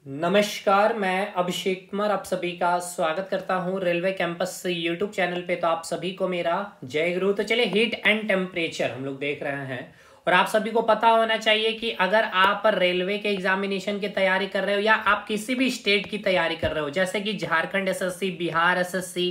नमस्कार, मैं अभिषेक कुमार आप सभी का स्वागत करता हूं रेलवे कैंपस यूट्यूब चैनल पे। तो आप सभी को मेरा जय गुरु। तो चलिए, हीट एंड टेम्परेचर हम लोग देख रहे हैं और आप सभी को पता होना चाहिए कि अगर आप रेलवे के एग्जामिनेशन की तैयारी कर रहे हो या आप किसी भी स्टेट की तैयारी कर रहे हो, जैसे कि झारखंड एसएससी, बिहार एसएससी,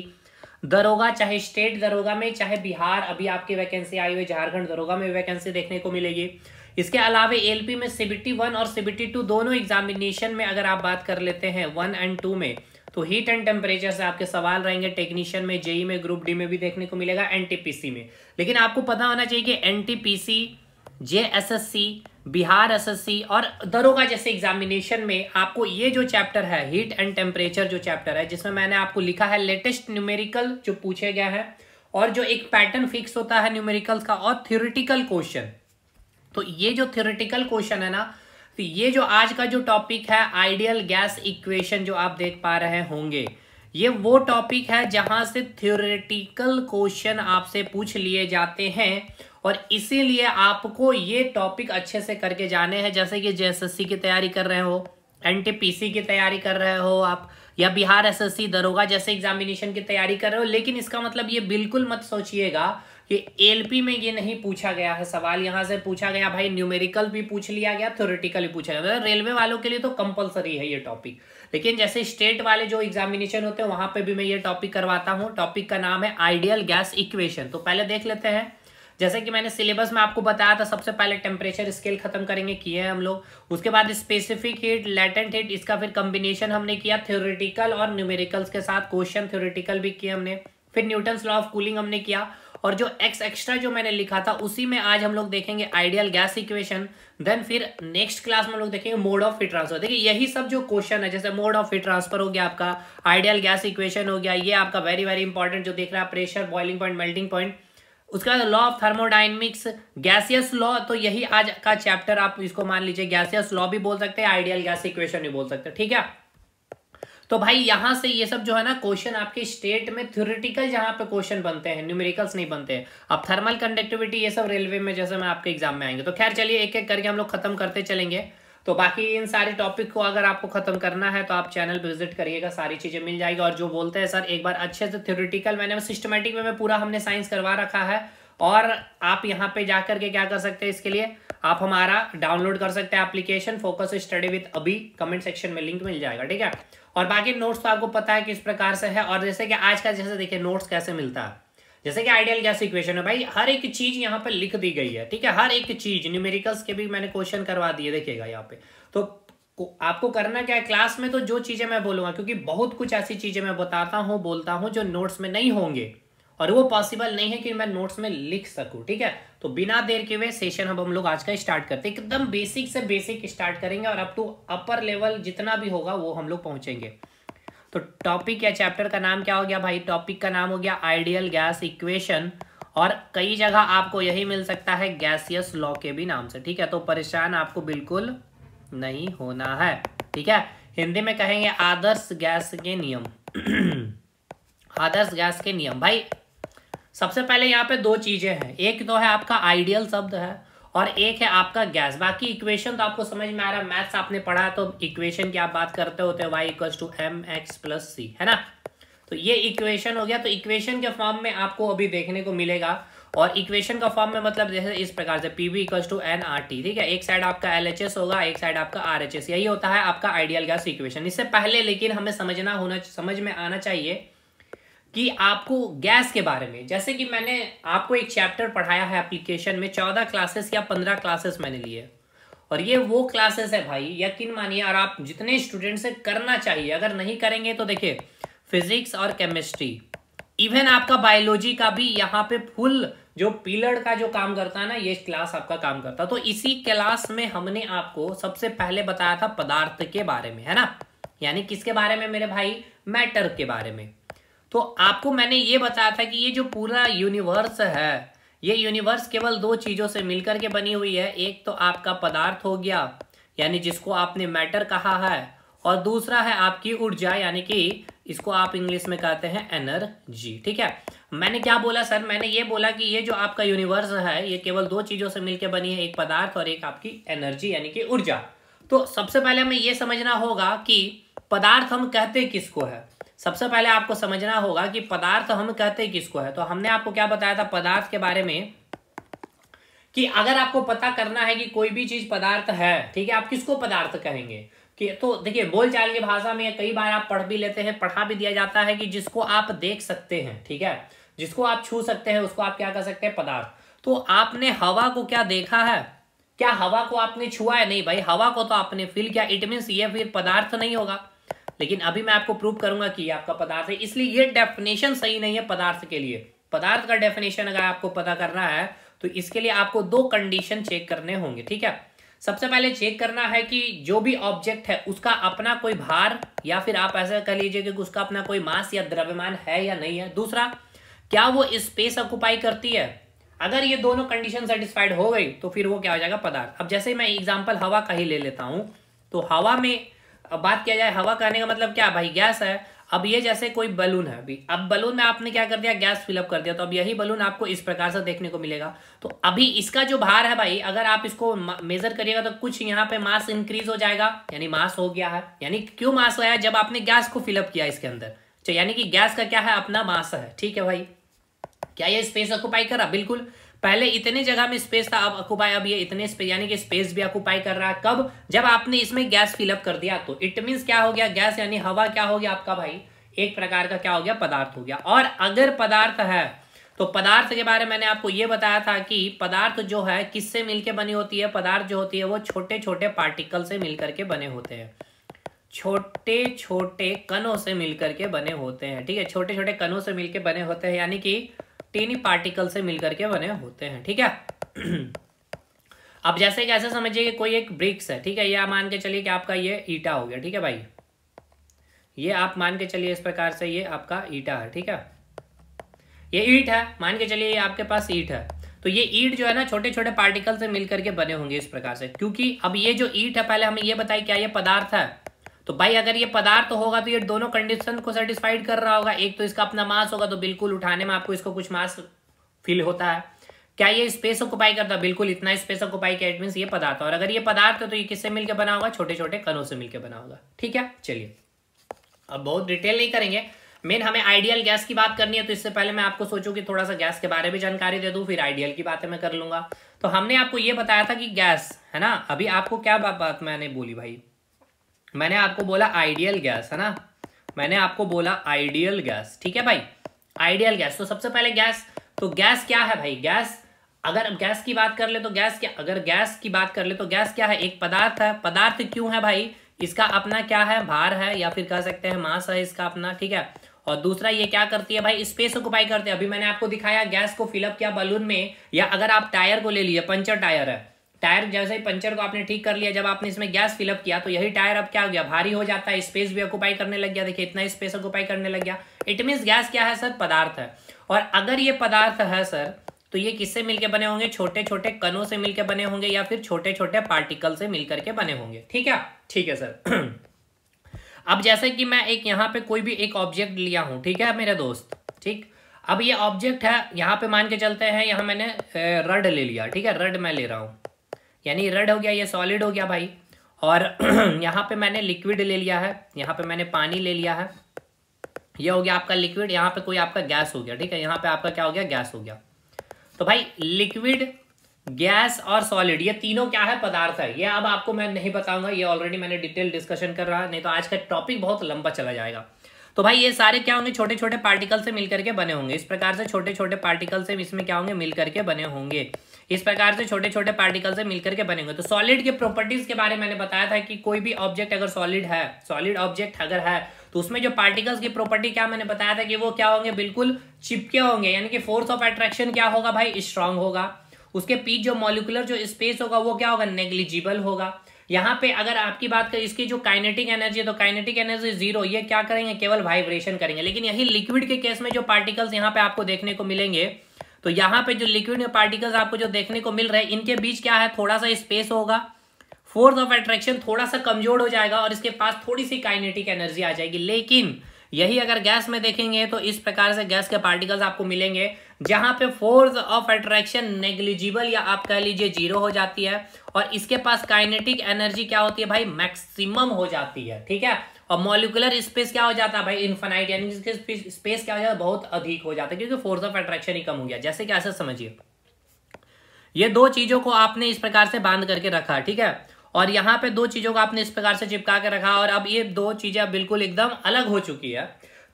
दरोगा, चाहे स्टेट दरोगा में, चाहे बिहार अभी आपकी वैकेंसी आई हुई, झारखंड दरोगा में वैकेंसी देखने को मिलेगी। इसके अलावा एलपी में सीबीटी 1 और सीबीटी 2 दोनों एग्जामिनेशन में अगर आप बात कर लेते हैं 1 और 2 में, तो हीट एंड टेम्परेचर से आपके सवाल रहेंगे। टेक्नीशियन में, जेई में, ग्रुप डी में भी देखने को मिलेगा, एनटीपीसी में। लेकिन आपको पता होना चाहिए कि एनटीपीसी, जेएसएससी, बिहार एसएससी और दरोगा जैसे एग्जामिनेशन में आपको ये जो चैप्टर है हीट एंड टेम्परेचर जो चैप्टर है, जिसमें मैंने आपको लिखा है लेटेस्ट न्यूमेरिकल जो पूछे गए हैं और जो एक पैटर्न फिक्स होता है न्यूमेरिकल्स का और थ्योरेटिकल क्वेश्चन। तो ये जो थ्योरेटिकल क्वेश्चन है ना, तो ये जो आज का जो टॉपिक है आइडियल गैस इक्वेशन जो आप देख पा रहे होंगे, ये वो टॉपिक है जहां से थ्योरेटिकल क्वेश्चन आपसे पूछ लिए जाते हैं और इसीलिए आपको ये टॉपिक अच्छे से करके जाने हैं। जैसे कि जेएसएससी की तैयारी कर रहे हो, एनटीपीसी की तैयारी कर रहे हो आप, या बिहार एसएससी, दरोगा जैसे एग्जामिनेशन की तैयारी कर रहे हो। लेकिन इसका मतलब ये बिल्कुल मत सोचिएगा कि एलपी में ये नहीं पूछा गया है सवाल, यहां से पूछा गया भाई, न्यूमेरिकल भी पूछ लिया गया, थ्योरेटिकल भी पूछा गया। मतलब रेलवे वालों के लिए तो कंपलसरी है ये टॉपिक। लेकिन जैसे स्टेट वाले जो एग्जामिनेशन होते हैं वहां पे भी मैं ये टॉपिक करवाता हूँ। टॉपिक का नाम है आइडियल गैस इक्वेशन। तो पहले देख लेते हैं। जैसे कि मैंने सिलेबस में आपको बताया था, सबसे पहले टेम्परेचर स्केल खत्म करेंगे, किए हैं हम लोग। उसके बाद स्पेसिफिक हीट, लेटेंट हीट, इसका फिर कॉम्बिनेशन हमने किया थ्योरेटिकल और न्यूमेरिकल्स के साथ। क्वेश्चन थ्योरेटिकल भी किए हमने। फिर न्यूटन्स लॉ ऑफ कूलिंग हमने किया और जो एक्स एक्स्ट्रा जो मैंने लिखा था उसी में आज हम लोग देखेंगे आइडियल गैस इक्वेशन। देन फिर नेक्स्ट क्लास में हम लोग देखेंगे मोड ऑफ हीट ट्रांसफर। देखिए यही सब जो क्वेश्चन है, जैसे मोड ऑफ हीट ट्रांसफर हो गया आपका, आइडियल गैस इक्वेशन हो गया, ये आपका वेरी वेरी इंपॉर्टेंट जो देख रहा है, pressure, boiling point, melting point. उसका law of thermodynamics, gaseous law, तो यही आज का चैप्टर आप इसको मान लीजिए। गैसियस लॉ भी बोल सकते हैं, आइडियल गैस इक्वेशन भी बोल सकते हैं, ठीक है। तो भाई यहां से ये सब जो है ना क्वेश्चन आपके स्टेट में थ्योरेटिकल जहां पे क्वेश्चन बनते हैं, न्यूमेरिकल्स नहीं बनते हैं। अब थर्मल कंडक्टिविटी ये सब रेलवे में जैसे मैं आपके एग्जाम में आएंगे। तो खैर चलिए, एक एक करके हम लोग खत्म करते चलेंगे। तो बाकी इन सारे टॉपिक को अगर आपको खत्म करना है तो आप चैनल पे विजिट करिएगा, सारी चीजें मिल जाएगी। और जो बोलते हैं सर एक बार अच्छे से थ्योरेटिकल, मैंने सिस्टमेटिक में पूरा हमने साइंस करवा रखा है और आप यहाँ पे जाकर के क्या कर सकते हैं, इसके लिए आप हमारा डाउनलोड कर सकते हैं एप्लीकेशन फोकस स्टडी विद अभी, कमेंट सेक्शन में लिंक मिल जाएगा, ठीक है। और बाकी नोट्स तो आपको पता है किस प्रकार से है। और जैसे कि आज का जैसे देखिए नोट्स कैसे मिलता है, जैसे कि आइडियल गैस इक्वेशन है भाई, हर एक चीज यहाँ पे लिख दी गई है, ठीक है। हर एक चीज, न्यूमेरिकल्स के भी मैंने क्वेश्चन करवा दिए, देखिएगा यहाँ पे। तो आपको करना क्या है क्लास में, तो जो चीजें मैं बोलूंगा, क्योंकि बहुत कुछ ऐसी चीजें मैं बताता हूँ, बोलता हूँ जो नोट्स में नहीं होंगे और वो पॉसिबल नहीं है कि मैं नोट्स में लिख सकूं, ठीक है। तो बिना देर के हुए सेशन अब हम लोग आज का स्टार्ट करते हैं। एकदम बेसिक से बेसिक स्टार्ट करेंगे और अप टू अपर लेवल जितना भी होगा वो हम लोग पहुंचेंगे। तो टॉपिक या चैप्टर का नाम क्या हो गया भाई? टॉपिक का नाम हो गया आइडियल गैस इक्वेशन और कई जगह आपको यही मिल सकता है गैसियस लॉ के भी नाम से, ठीक है। तो परेशान आपको बिल्कुल नहीं होना है, ठीक है। हिंदी में कहेंगे आदर्श गैस के नियम। आदर्श गैस के नियम भाई, सबसे पहले यहाँ पे दो चीजें हैं, एक तो है आपका आइडियल शब्द है और एक है आपका गैस। बाकी इक्वेशन तो आपको समझ में आ रहा है, मैथ्स आपने पढ़ा है तो इक्वेशन की आप बात करते होते हैं, y = mx + c, है ना। तो ये इक्वेशन हो गया। तो इक्वेशन के फॉर्म में आपको अभी देखने को मिलेगा और इक्वेशन का फॉर्म में मतलब जैसे इस प्रकार से PV = nRT, ठीक है। एक साइड आपका LHS होगा, एक साइड आपका RHS, यही होता है आपका आइडियल गैस इक्वेशन। इससे पहले लेकिन हमें समझ में आना चाहिए कि आपको गैस के बारे में, जैसे कि मैंने आपको एक चैप्टर पढ़ाया है एप्लीकेशन में, 14 क्लासेस या 15 क्लासेस मैंने लिए और ये वो क्लासेस है भाई, यकीन मानिए। और आप जितने स्टूडेंट से करना चाहिए, अगर नहीं करेंगे तो देखिए फिजिक्स और केमिस्ट्री, इवन आपका बायोलॉजी का भी यहाँ पे फुल जो पिलर का जो काम करता है ना, ये क्लास आपका काम करता है। तो इसी क्लास में हमने आपको सबसे पहले बताया था पदार्थ के बारे में, है ना। यानी किसके बारे में मेरे भाई? मैटर के बारे में। तो आपको मैंने ये बताया था कि ये जो पूरा यूनिवर्स है, ये यूनिवर्स केवल दो चीजों से मिलकर के बनी हुई है। एक तो आपका पदार्थ हो गया, यानी जिसको आपने मैटर कहा है, और दूसरा है आपकी ऊर्जा, यानी कि इसको आप इंग्लिश में कहते हैं एनर्जी, ठीक है। मैंने क्या बोला सर? मैंने ये बोला कि ये जो आपका यूनिवर्स है ये केवल दो चीजों से मिलकर बनी है, एक पदार्थ और एक आपकी एनर्जी यानी कि ऊर्जा। तो सबसे पहले हमें यह समझना होगा कि पदार्थ हम कहते किसको है। सबसे पहले आपको समझना होगा कि पदार्थ हम कहते किसको है। तो हमने आपको क्या बताया था पदार्थ के बारे में, कि अगर आपको पता करना है कि कोई भी चीज पदार्थ है, ठीक है, आप किसको पदार्थ कहेंगे। कि तो देखिए बोलचाल की भाषा में कई बार आप पढ़ भी लेते हैं, पढ़ा भी दिया जाता है कि जिसको आप देख सकते हैं, ठीक है, जिसको आप छू सकते हैं उसको आप क्या कर सकते हैं, पदार्थ। तो आपने हवा को क्या देखा है, क्या हवा को आपने छुआ है, नहीं भाई, हवा को तो आपने फील किया, इट मीन्स ये फिर पदार्थ नहीं होगा। लेकिन अभी मैं आपको प्रूव करूंगा कि आपका पदार्थ है, इसलिए ये डेफिनेशन सही नहीं है पदार्थ के लिए। पदार्थ का डेफिनेशन अगर आपको पता करना है तो इसके लिए आपको दो कंडीशन चेक करने होंगे, ठीक है। सबसे पहले चेक करना है कि जो भी ऑब्जेक्ट है उसका अपना कोई भार, या फिर आप ऐसा कह लीजिए कि उसका अपना कोई मास या द्रव्यमान है या नहीं है। दूसरा, क्या वो स्पेस ऑक्युपाई करती है। अगर ये दोनों कंडीशन सेटिस्फाइड हो गई तो फिर वो क्या हो जाएगा, पदार्थ। अब जैसे मैं एग्जांपल हवा का ही ले लेता हूं, तो हवा में बात किया जाए, हवा कहने का मतलब क्या भाई, गैस है। अब ये जैसे कोई बलून है, अभी अब बलून में आपने क्या कर दिया, गैस फिलअप कर दिया, तो अब यही बलून आपको इस प्रकार से देखने को मिलेगा। तो अभी इसका जो भार है भाई, अगर आप इसको मेजर करिएगा तो कुछ यहाँ पे मास इंक्रीज हो जाएगा, यानी मास हो गया है। यानी क्यों मास आया, जब आपने गैस को फिलअप किया इसके अंदर, तो यानी कि गैस का क्या है, अपना मास है, ठीक है भाई। क्या ये स्पेस ऑक्युपाई कर रहा, बिल्कुल। पहले इतने जगह में स्पेस था, अब ऑक्युपाई, अब ये इतने स्पेस, यानी कि स्पेस भी ऑक्युपाई कर रहा है। कब, जब आपने इसमें गैस फिलअप कर दिया। तो इट मींस क्या हो गया, गैस यानी हवा क्या हो गया आपका भाई, एक प्रकार का क्या हो गया, पदार्थ हो गया। और अगर पदार्थ है तो पदार्थ के बारे में मैंने आपको यह बताया था कि पदार्थ जो है किससे मिलकर बनी होती है, पदार्थ जो होती है वो छोटे छोटे पार्टिकल से मिलकर के बने होते हैं, छोटे छोटे कणों से मिलकर के बने होते हैं, ठीक है, छोटे छोटे कणों से मिलकर बने होते हैं, यानी कि टीनी पार्टिकल से मिलकर के बने होते हैं, ठीक है। अब जैसे कैसे समझिए कि कोई एक ब्रिक्स है, ठीक है, ये आप मान के चलिए कि आपका ये ईटा हो गया, ठीक है भाई, ये आप मान के चलिए इस प्रकार से ये आपका ईटा है, ठीक है, ये ईंट है, मान के चलिए ये आपके पास ईंट है। तो ये ईंट जो है ना छोटे छोटे पार्टिकल से मिलकर के बने होंगे इस प्रकार से, क्योंकि अब ये जो ईंट है, पहले हमें ये बताइए क्या ये पदार्थ है। तो भाई अगर ये पदार्थ होगा तो ये दोनों कंडीशन को सेटिस्फाइड कर रहा होगा। एक तो इसका अपना मास होगा, तो बिल्कुल उठाने में आपको इसको कुछ मास फील होता है। क्या ये स्पेस ऑक्युपाई करता है, बिल्कुल इतना स्पेस ऑक्युपाई किया, इट मींस ये पदार्थ है। और अगर ये पदार्थ है तो ये किससे मिलकर बना होगा, छोटे छोटे कणों से मिलकर बना होगा, ठीक है। चलिए अब बहुत डिटेल नहीं करेंगे, मेन हमें आइडियल गैस की बात करनी है। तो इससे पहले मैं आपको सोचूं कि थोड़ा सा गैस के बारे में जानकारी दे दूं, फिर आइडियल की बातें मैं कर लूंगा। तो हमने आपको ये बताया था कि गैस है ना, अभी आपको क्या बात मैंने बोली भाई, मैंने आपको बोला आइडियल गैस, है ना, मैंने आपको बोला आइडियल गैस, ठीक है भाई, आइडियल गैस। तो सबसे पहले गैस, तो गैस क्या है भाई, गैस अगर गैस की बात कर ले तो गैस क्या, अगर गैस की बात कर ले तो गैस क्या है, एक पदार्थ है। पदार्थ क्यों है भाई, इसका अपना क्या है, भार है, या फिर कह सकते हैं मास है इसका अपना, ठीक है। और दूसरा ये क्या करती है भाई, स्पेस ऑक्युपाई करते हैं। अभी मैंने आपको दिखाया गैस को फिलअप किया बलून में, या अगर आप टायर को ले लिए, पंचर टायर है, टायर जैसे ही पंचर को आपने ठीक कर लिया, जब आपने इसमें गैस फिलअप किया तो यही टायर अब क्या हो गया, भारी हो जाता है, स्पेस भी ऑक्युपाई करने लग गया। देखिए इतना स्पेस ऑक्युपाई करने लग गया, इट मींस गैस क्या है सर, पदार्थ है। और अगर ये पदार्थ है सर तो ये किससे मिलके बने होंगे, छोटे छोटे कणों से मिलके बने होंगे, या फिर छोटे छोटे पार्टिकल से मिलकर के बने होंगे, ठीक है, ठीक है सर। अब जैसे कि मैं एक यहाँ पे कोई भी एक ऑब्जेक्ट लिया हूं, ठीक है मेरे दोस्त, ठीक, अब ये ऑब्जेक्ट है, यहाँ पे मान के चलते हैं, यहाँ मैंने रड ले लिया, ठीक है, रड मैं ले रहा हूँ, यानी रड हो गया, ये सॉलिड हो गया भाई। और यहाँ पे मैंने लिक्विड ले लिया है, यहाँ पे मैंने पानी ले लिया है, ये हो गया आपका लिक्विड, यहाँ पे कोई आपका गैस हो गया, ठीक है, यहाँ पे आपका क्या हो गया, गैस हो गया। तो भाई लिक्विड, गैस और सॉलिड, ये तीनों क्या है, पदार्थ है। ये अब आपको मैं नहीं बताऊंगा, ये ऑलरेडी मैंने डिटेल डिस्कशन कर रहा, नहीं तो आज का टॉपिक बहुत लंबा चला जाएगा। तो भाई ये सारे क्या होंगे, छोटे छोटे पार्टिकल से मिलकर के बने होंगे, इस प्रकार से छोटे छोटे पार्टिकल से इसमें क्या होंगे, मिलकर के बने होंगे, इस प्रकार से छोटे छोटे पार्टिकल से मिलकर के बने होंगे। तो सॉलिड के प्रॉपर्टीज के बारे में मैंने बताया था कि कोई भी ऑब्जेक्ट अगर सॉलिड है, सॉलिड ऑब्जेक्ट अगर है, तो उसमें जो पार्टिकल्स की प्रॉपर्टी क्या मैंने बताया था कि वो क्या होंगे, बिल्कुल चिपके होंगे, यानी कि फोर्स ऑफ अट्रैक्शन क्या होगा भाई, स्ट्रांग होगा। उसके बीच जो मॉलिक्यूलर जो स्पेस होगा वो क्या होगा, नेग्लिजिबल होगा। यहाँ पे अगर आपकी बात करें इसकी जो काइनेटिक एनर्जी है, तो काइनेटिक एनर्जी 0, ये क्या करेंगे, केवल वाइब्रेशन करेंगे। लेकिन यही लिक्विड के केस में जो पार्टिकल्स यहाँ पे आपको देखने को मिलेंगे, तो यहाँ पे जो लिक्विड में पार्टिकल्स आपको जो देखने को मिल रहे हैं, इनके बीच क्या है, थोड़ा सा स्पेस होगा, फोर्स ऑफ अट्रैक्शन थोड़ा सा कमजोर हो जाएगा, और इसके पास थोड़ी सी काइनेटिक एनर्जी आ जाएगी। लेकिन यही अगर गैस में देखेंगे तो इस प्रकार से गैस के पार्टिकल्स आपको मिलेंगे, जहां पे फोर्स ऑफ अट्रैक्शन नेग्लिजिबल या आप कह लीजिए 0 हो जाती है, और इसके पास काइनेटिक एनर्जी क्या होती है भाई, मैक्सिमम हो जाती है, ठीक है। और मॉलिक्यूलर स्पेस क्या हो जाता है भाई, इनफाइनाइट, यानी इसके स्पेस क्या हो जाता है, बहुत अधिक हो जाता है, क्योंकि फोर्स ऑफ अट्रैक्शन ही कम हो गया। जैसे कि ऐसे समझिए, ये दो चीजों को आपने इस प्रकार से बांध करके रखा, ठीक है, और यहाँ पे दो चीजों को आपने इस प्रकार से चिपका के रखा, और अब ये दो चीजें बिल्कुल एकदम अलग हो चुकी है।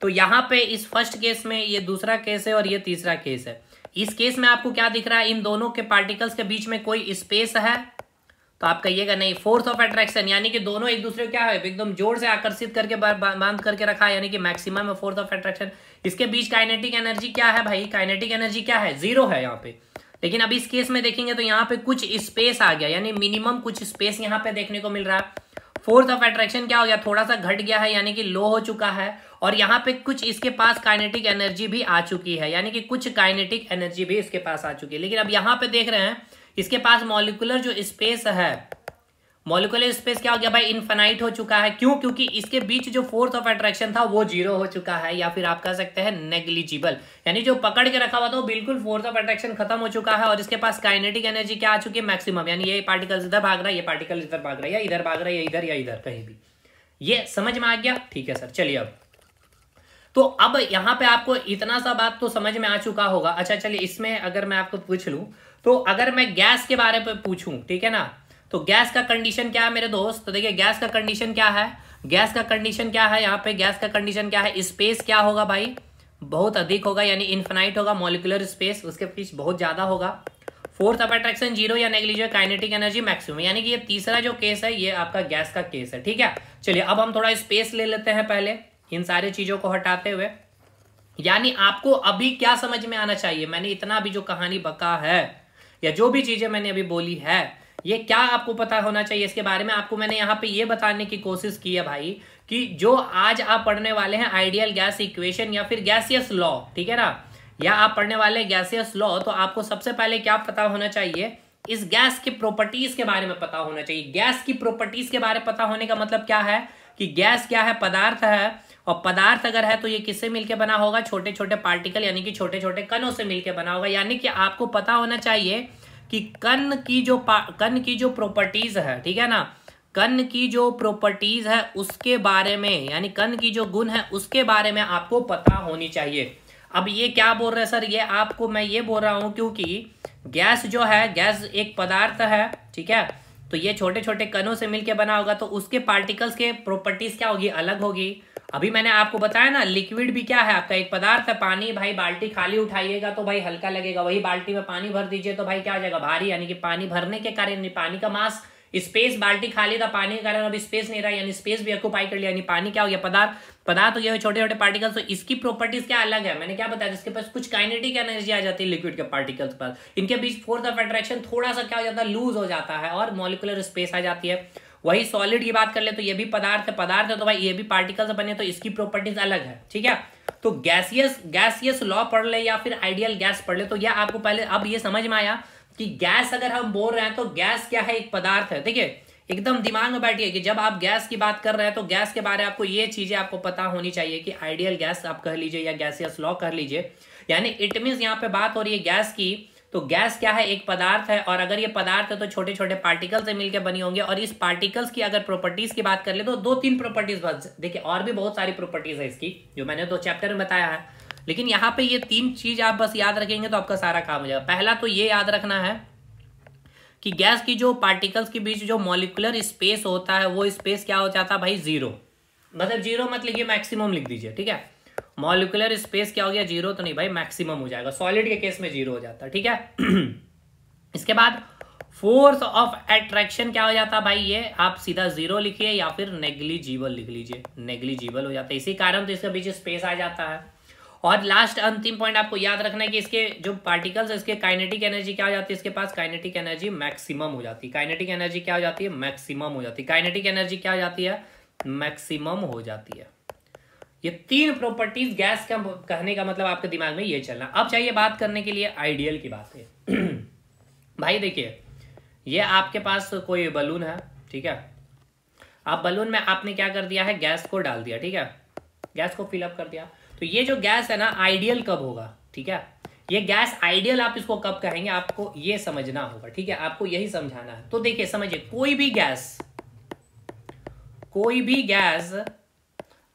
तो यहाँ पे इस फर्स्ट केस में ये दूसरा केस है और ये तीसरा केस है। इस केस में आपको क्या दिख रहा है, इन दोनों के पार्टिकल्स के बीच में कोई स्पेस है, तो आप कहिएगा नहीं, फोर्स ऑफ अट्रैक्शन, यानी कि दोनों एक दूसरे को क्या है, एकदम जोर से आकर्षित करके बांध करके रखा है, यानी कि मैक्सिमम है फोर्स ऑफ अट्रैक्शन। इसके बीच काइनेटिक एनर्जी क्या है भाई, काइनेटिक एनर्जी क्या है, 0 है यहाँ पे। लेकिन अब इस केस में देखेंगे तो यहाँ पे कुछ स्पेस आ गया, यानी मिनिमम कुछ स्पेस यहाँ पे देखने को मिल रहा है। फोर्स ऑफ अट्रैक्शन क्या हो गया, थोड़ा सा घट गया है, यानी कि लो हो चुका है, और यहाँ पे कुछ इसके पास काइनेटिक एनर्जी भी आ चुकी है, यानी कि कुछ काइनेटिक एनर्जी भी इसके पास आ चुकी है। लेकिन अब यहाँ पे देख रहे हैं इसके पास मॉलिक्यूलर जो स्पेस है, मॉलिक्यूलर स्पेस क्या हो गया भाई, इनफाइनाइट हो चुका है। क्यों, क्योंकि इसके बीच जो फोर्स ऑफ अट्रैक्शन था वो 0 हो चुका है, या फिर आप कह सकते हैं नेग्लिजिबल, यानी जो पकड़ के रखा हुआ था वो बिल्कुल फोर्स ऑफ अट्रैक्शन खत्म हो चुका है, और इसके पास काइनेटिक एनर्जी क्या आ चुकी है, मैक्सिमम, यानी ये पार्टिकल इधर भाग रहा है, ये पार्टिकल इधर भाग रहा है, या इधर भाग रहा है, या इधर या इधर कहीं भी। ये समझ में आ गया, ठीक है सर। चलिए अब तो अब यहाँ पे आपको इतना सा बात तो समझ में आ चुका होगा। अच्छा चलिए, इसमें अगर मैं आपको पूछ लूं, तो अगर मैं गैस के बारे में पूछूं, ठीक है ना, तो गैस का कंडीशन क्या है मेरे दोस्त, तो देखिए गैस का कंडीशन क्या है, गैस का कंडीशन क्या है, यहाँ पे गैस का कंडीशन क्या है, स्पेस क्या होगा भाई, बहुत अधिक होगा, यानी इनफिनाइट होगा, मॉलिक्यूलर स्पेस उसके बीच बहुत ज्यादा होगा, फोर्स ऑफ अट्रैक्शन 0 या नेग्लिजिबल, काइनेटिक एनर्जी मैक्सिमम, यानी कि ये तीसरा जो केस है ये आपका गैस का केस है, ठीक है। चलिए अब हम थोड़ा स्पेस ले लेते हैं पहले, इन सारी चीजों को हटाते हुए। यानी आपको अभी क्या समझ में आना चाहिए, मैंने इतना अभी जो कहानी बका है या जो भी चीजें मैंने अभी बोली है, ये क्या आपको पता होना चाहिए इसके बारे में। आपको मैंने यहाँ पे ये बताने की कोशिश की है भाई कि जो आज आप पढ़ने वाले हैं आइडियल गैस इक्वेशन या फिर गैसियस लॉ, ठीक है ना, या आप पढ़ने वाले गैसियस लॉ, तो आपको सबसे पहले क्या पता होना चाहिए, इस गैस की प्रॉपर्टीज के बारे में पता होना चाहिए। गैस की प्रॉपर्टीज के बारे में पता होने का मतलब क्या है कि गैस क्या है, पदार्थ है, और पदार्थ अगर है तो ये किससे मिलकर बना होगा, छोटे छोटे पार्टिकल यानी कि छोटे छोटे कणों से मिलकर बना होगा। यानी कि आपको पता होना चाहिए कि कण की जो प्रॉपर्टीज है, ठीक है ना, कण की जो प्रॉपर्टीज है उसके बारे में, यानी कण की जो गुण है उसके बारे में आपको पता होनी चाहिए। अब ये क्या बोल रहे हैं सर, ये आपको मैं ये बोल रहा हूं क्योंकि गैस जो है, गैस एक पदार्थ है, ठीक है, तो ये छोटे छोटे कणों से मिलकर बना होगा, तो उसके पार्टिकल्स के प्रॉपर्टीज क्या होगी, अलग होगी। अभी मैंने आपको बताया ना, लिक्विड भी क्या है आपका, एक पदार्थ है, पानी। भाई बाल्टी खाली उठाइएगा तो भाई हल्का लगेगा, वही बाल्टी में पानी भर दीजिए तो भाई क्या हो जाएगा, भारी, यानी कि पानी भरने के कारण पानी का मास, स्पेस, बाल्टी खाली था, पानी के कारण अब स्पेस नहीं रहा, यानी स्पेस भी ऑक्यूपाई कर लिया, यानी पानी क्या हो गया, पदार्थ हो गया, छोटे छोटे पार्टिकल्स। तो इसकी प्रॉपर्टीज क्या अलग है, मैंने क्या बताया, जिसके पास कुछ काइनेटिक एनर्जी आ जाती है लिक्विड के पार्टिकल्स पर, इनके बीच फोर्स ऑफ अट्रैक्शन थोड़ा सा क्या हो जाता है, लूज हो जाता है, और मॉलिक्यूलर स्पेस आ जाती है। वही सॉलिड की बात कर ले तो ये भी पदार्थ है तो भाई ये भी पार्टिकल से बने, तो इसकी प्रॉपर्टीज अलग है, ठीक है। तो गैसियस लॉ पढ़ ले या फिर आइडियल गैस पढ़ ले, तो यह आपको पहले अब ये समझ में आया कि गैस अगर हम बोल रहे हैं तो गैस क्या है, एक पदार्थ है। देखिए एकदम दिमाग में बैठिए कि जब आप गैस की बात कर रहे हैं तो गैस के बारे में आपको ये चीजें आपको पता होनी चाहिए कि आइडियल गैस आप कह लीजिए या गैसियस लॉ कह लीजिए, यानी इट मींस यहाँ पे बात हो रही है गैस की। तो गैस क्या है, एक पदार्थ है, और अगर ये पदार्थ है तो छोटे छोटे पार्टिकल से मिलकर बनी होंगे। और इस पार्टिकल्स की अगर प्रॉपर्टीज की बात कर ले तो 2-3 प्रॉपर्टीज, देखिए और भी बहुत सारी प्रॉपर्टीज है इसकी जो मैंने 2 चैप्टर में बताया है, लेकिन यहाँ पे ये 3 चीज आप बस याद रखेंगे तो आपका सारा काम हो जाएगा। पहला तो ये याद रखना है कि गैस की जो पार्टिकल्स के बीच जो मॉलिक्यूलर स्पेस होता है वो स्पेस क्या हो जाता है भाई, 0, मतलब 0 मत लिखिए, मैक्सिमम लिख दीजिए, ठीक है। मॉलिक्यूलर स्पेस क्या हो गया, 0 तो नहीं भाई, मैक्सिमम हो जाएगा, सॉलिड के केस में 0 हो जाता है, ठीक है। इसके बाद फोर्स ऑफ अट्रैक्शन क्या हो जाता है भाई, ये आप सीधा 0 लिखिए या फिर नेग्लिजिबल लिख लीजिए, नेग्लिजिबल हो जाता है, इसी कारण तो इसके बीच स्पेस आ जाता है। और लास्ट अंतिम पॉइंट आपको याद रखना है कि इसके जो पार्टिकल्स, इसके काइनेटिक एनर्जी क्या हो जाती है, इसके पास काइनेटिक एनर्जी मैक्सिमम हो जाती है, काइनेटिक एनर्जी क्या हो जाती है, मैक्सिमम हो जाती है, काइनेटिक एनर्जी क्या हो जाती है, मैक्सिमम हो जाती है। ये 3 प्रॉपर्टीज गैस का कहने का मतलब आपके दिमाग में ये चलना। अब चाहिए बात करने के लिए आइडियल की बात है। भाई देखिए ये आपके पास कोई बलून है, ठीक है, अब बलून में आपने क्या कर दिया है, गैस को डाल दिया, ठीक है, गैस को फिलअप कर दिया। तो ये जो गैस है ना, आइडियल कब होगा, ठीक है, ये गैस आइडियल आप इसको कब कहेंगे, आपको ये समझना होगा, ठीक है, आपको यही समझाना है। तो देखिए समझिए, कोई भी गैस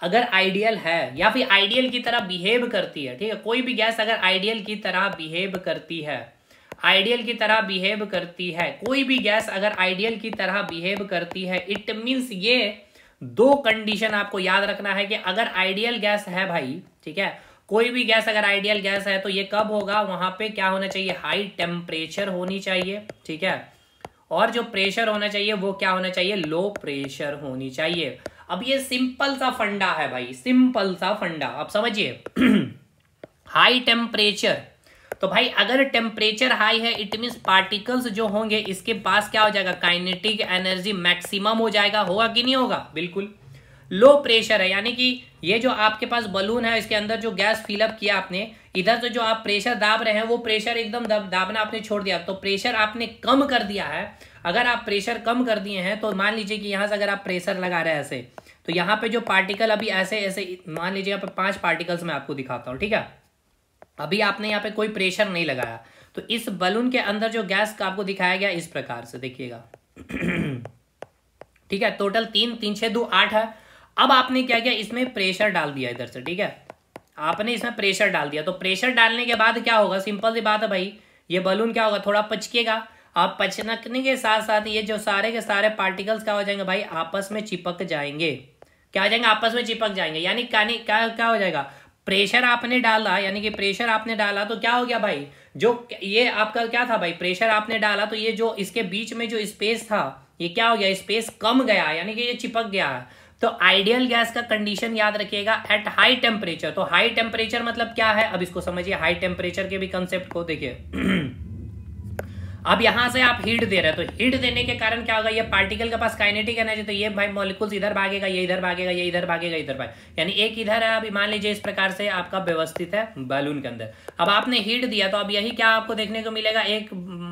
अगर आइडियल है या फिर आइडियल की तरह बिहेव करती है, ठीक है, कोई भी गैस अगर आइडियल की तरह बिहेव करती है, कोई भी गैस अगर आइडियल की तरह बिहेव करती है, इट मीन्स ये दो कंडीशन आपको याद रखना है कि अगर आइडियल गैस है भाई, ठीक है, कोई भी गैस अगर आइडियल गैस है तो ये कब होगा, वहां पे क्या होना चाहिए, हाई टेम्परेचर होनी चाहिए, ठीक है, और जो प्रेशर होना चाहिए वो क्या होना चाहिए, लो प्रेशर होनी चाहिए। अब ये सिंपल सा फंडा है भाई, सिंपल सा फंडा, आप समझिए। हाई टेम्परेचर, तो भाई अगर टेम्परेचर हाई है इट मींस पार्टिकल्स जो होंगे इसके पास क्या हो जाएगा, काइनेटिक एनर्जी मैक्सिमम हो जाएगा, होगा कि नहीं होगा, बिल्कुल। लो प्रेशर है, यानी कि ये जो आपके पास बलून है इसके अंदर जो गैस फिलअप किया आपने, इधर से जो आप प्रेशर दाब रहे हैं वो प्रेशर एकदम दाबना आपने छोड़ दिया, तो प्रेशर आपने कम कर दिया है। अगर आप प्रेशर कम कर दिए हैं तो मान लीजिए कि यहाँ से अगर आप प्रेशर लगा रहे हैं ऐसे, तो यहाँ पे जो पार्टिकल अभी ऐसे ऐसे मान लीजिए यहाँ पे 5 पार्टिकल्स मैं आपको दिखाता हूँ, ठीक है, अभी आपने यहाँ पे कोई प्रेशर नहीं लगाया, तो इस बलून के अंदर जो गैस का आपको दिखाया गया इस प्रकार से देखिएगा। ठीक है, टोटल 3 3 6 2 8 है। अब आपने क्या किया, इसमें प्रेशर डाल दिया इधर से, ठीक है, आपने इसमें प्रेशर डाल दिया, तो प्रेशर डालने के बाद क्या होगा, सिंपल सी बात है भाई, ये बलून क्या होगा, थोड़ा पचकेगा। आप पचकने के साथ साथ ये जो सारे के सारे पार्टिकल्स क्या हो जाएंगे भाई, आपस में चिपक जाएंगे, क्या हो जाएंगे, आपस में चिपक जाएंगे, यानी क्या हो जाएगा, प्रेशर आपने डाला, यानी कि प्रेशर आपने डाला तो क्या हो गया भाई, जो ये आपका क्या था भाई, प्रेशर आपने डाला तो ये जो इसके बीच में जो स्पेस था ये क्या हो गया, स्पेस कम गया, यानी कि ये चिपक गया है। तो आइडियल गैस का कंडीशन याद रखिएगा, एट हाई टेम्परेचर। तो हाई टेम्परेचर मतलब क्या है, अब इसको समझिए, हाई टेम्परेचर के भी कंसेप्ट को देखिए। अब यहां से आप हीट दे रहे हैं, तो हीट देने के कारण क्या होगा, ये पार्टिकल के पास काइनेटिक एनर्जी, तो ये भाई मॉलिक्यूल्स इधर भागेगा, ये इधर भागेगा, ये इधर भागेगा, इधर भाग, यानी एक इधर है। अभी मान लीजिए इस प्रकार से आपका व्यवस्थित है बैलून के अंदर। अब आपने हीट दिया तो अब यही क्या आपको देखने को मिलेगा, एक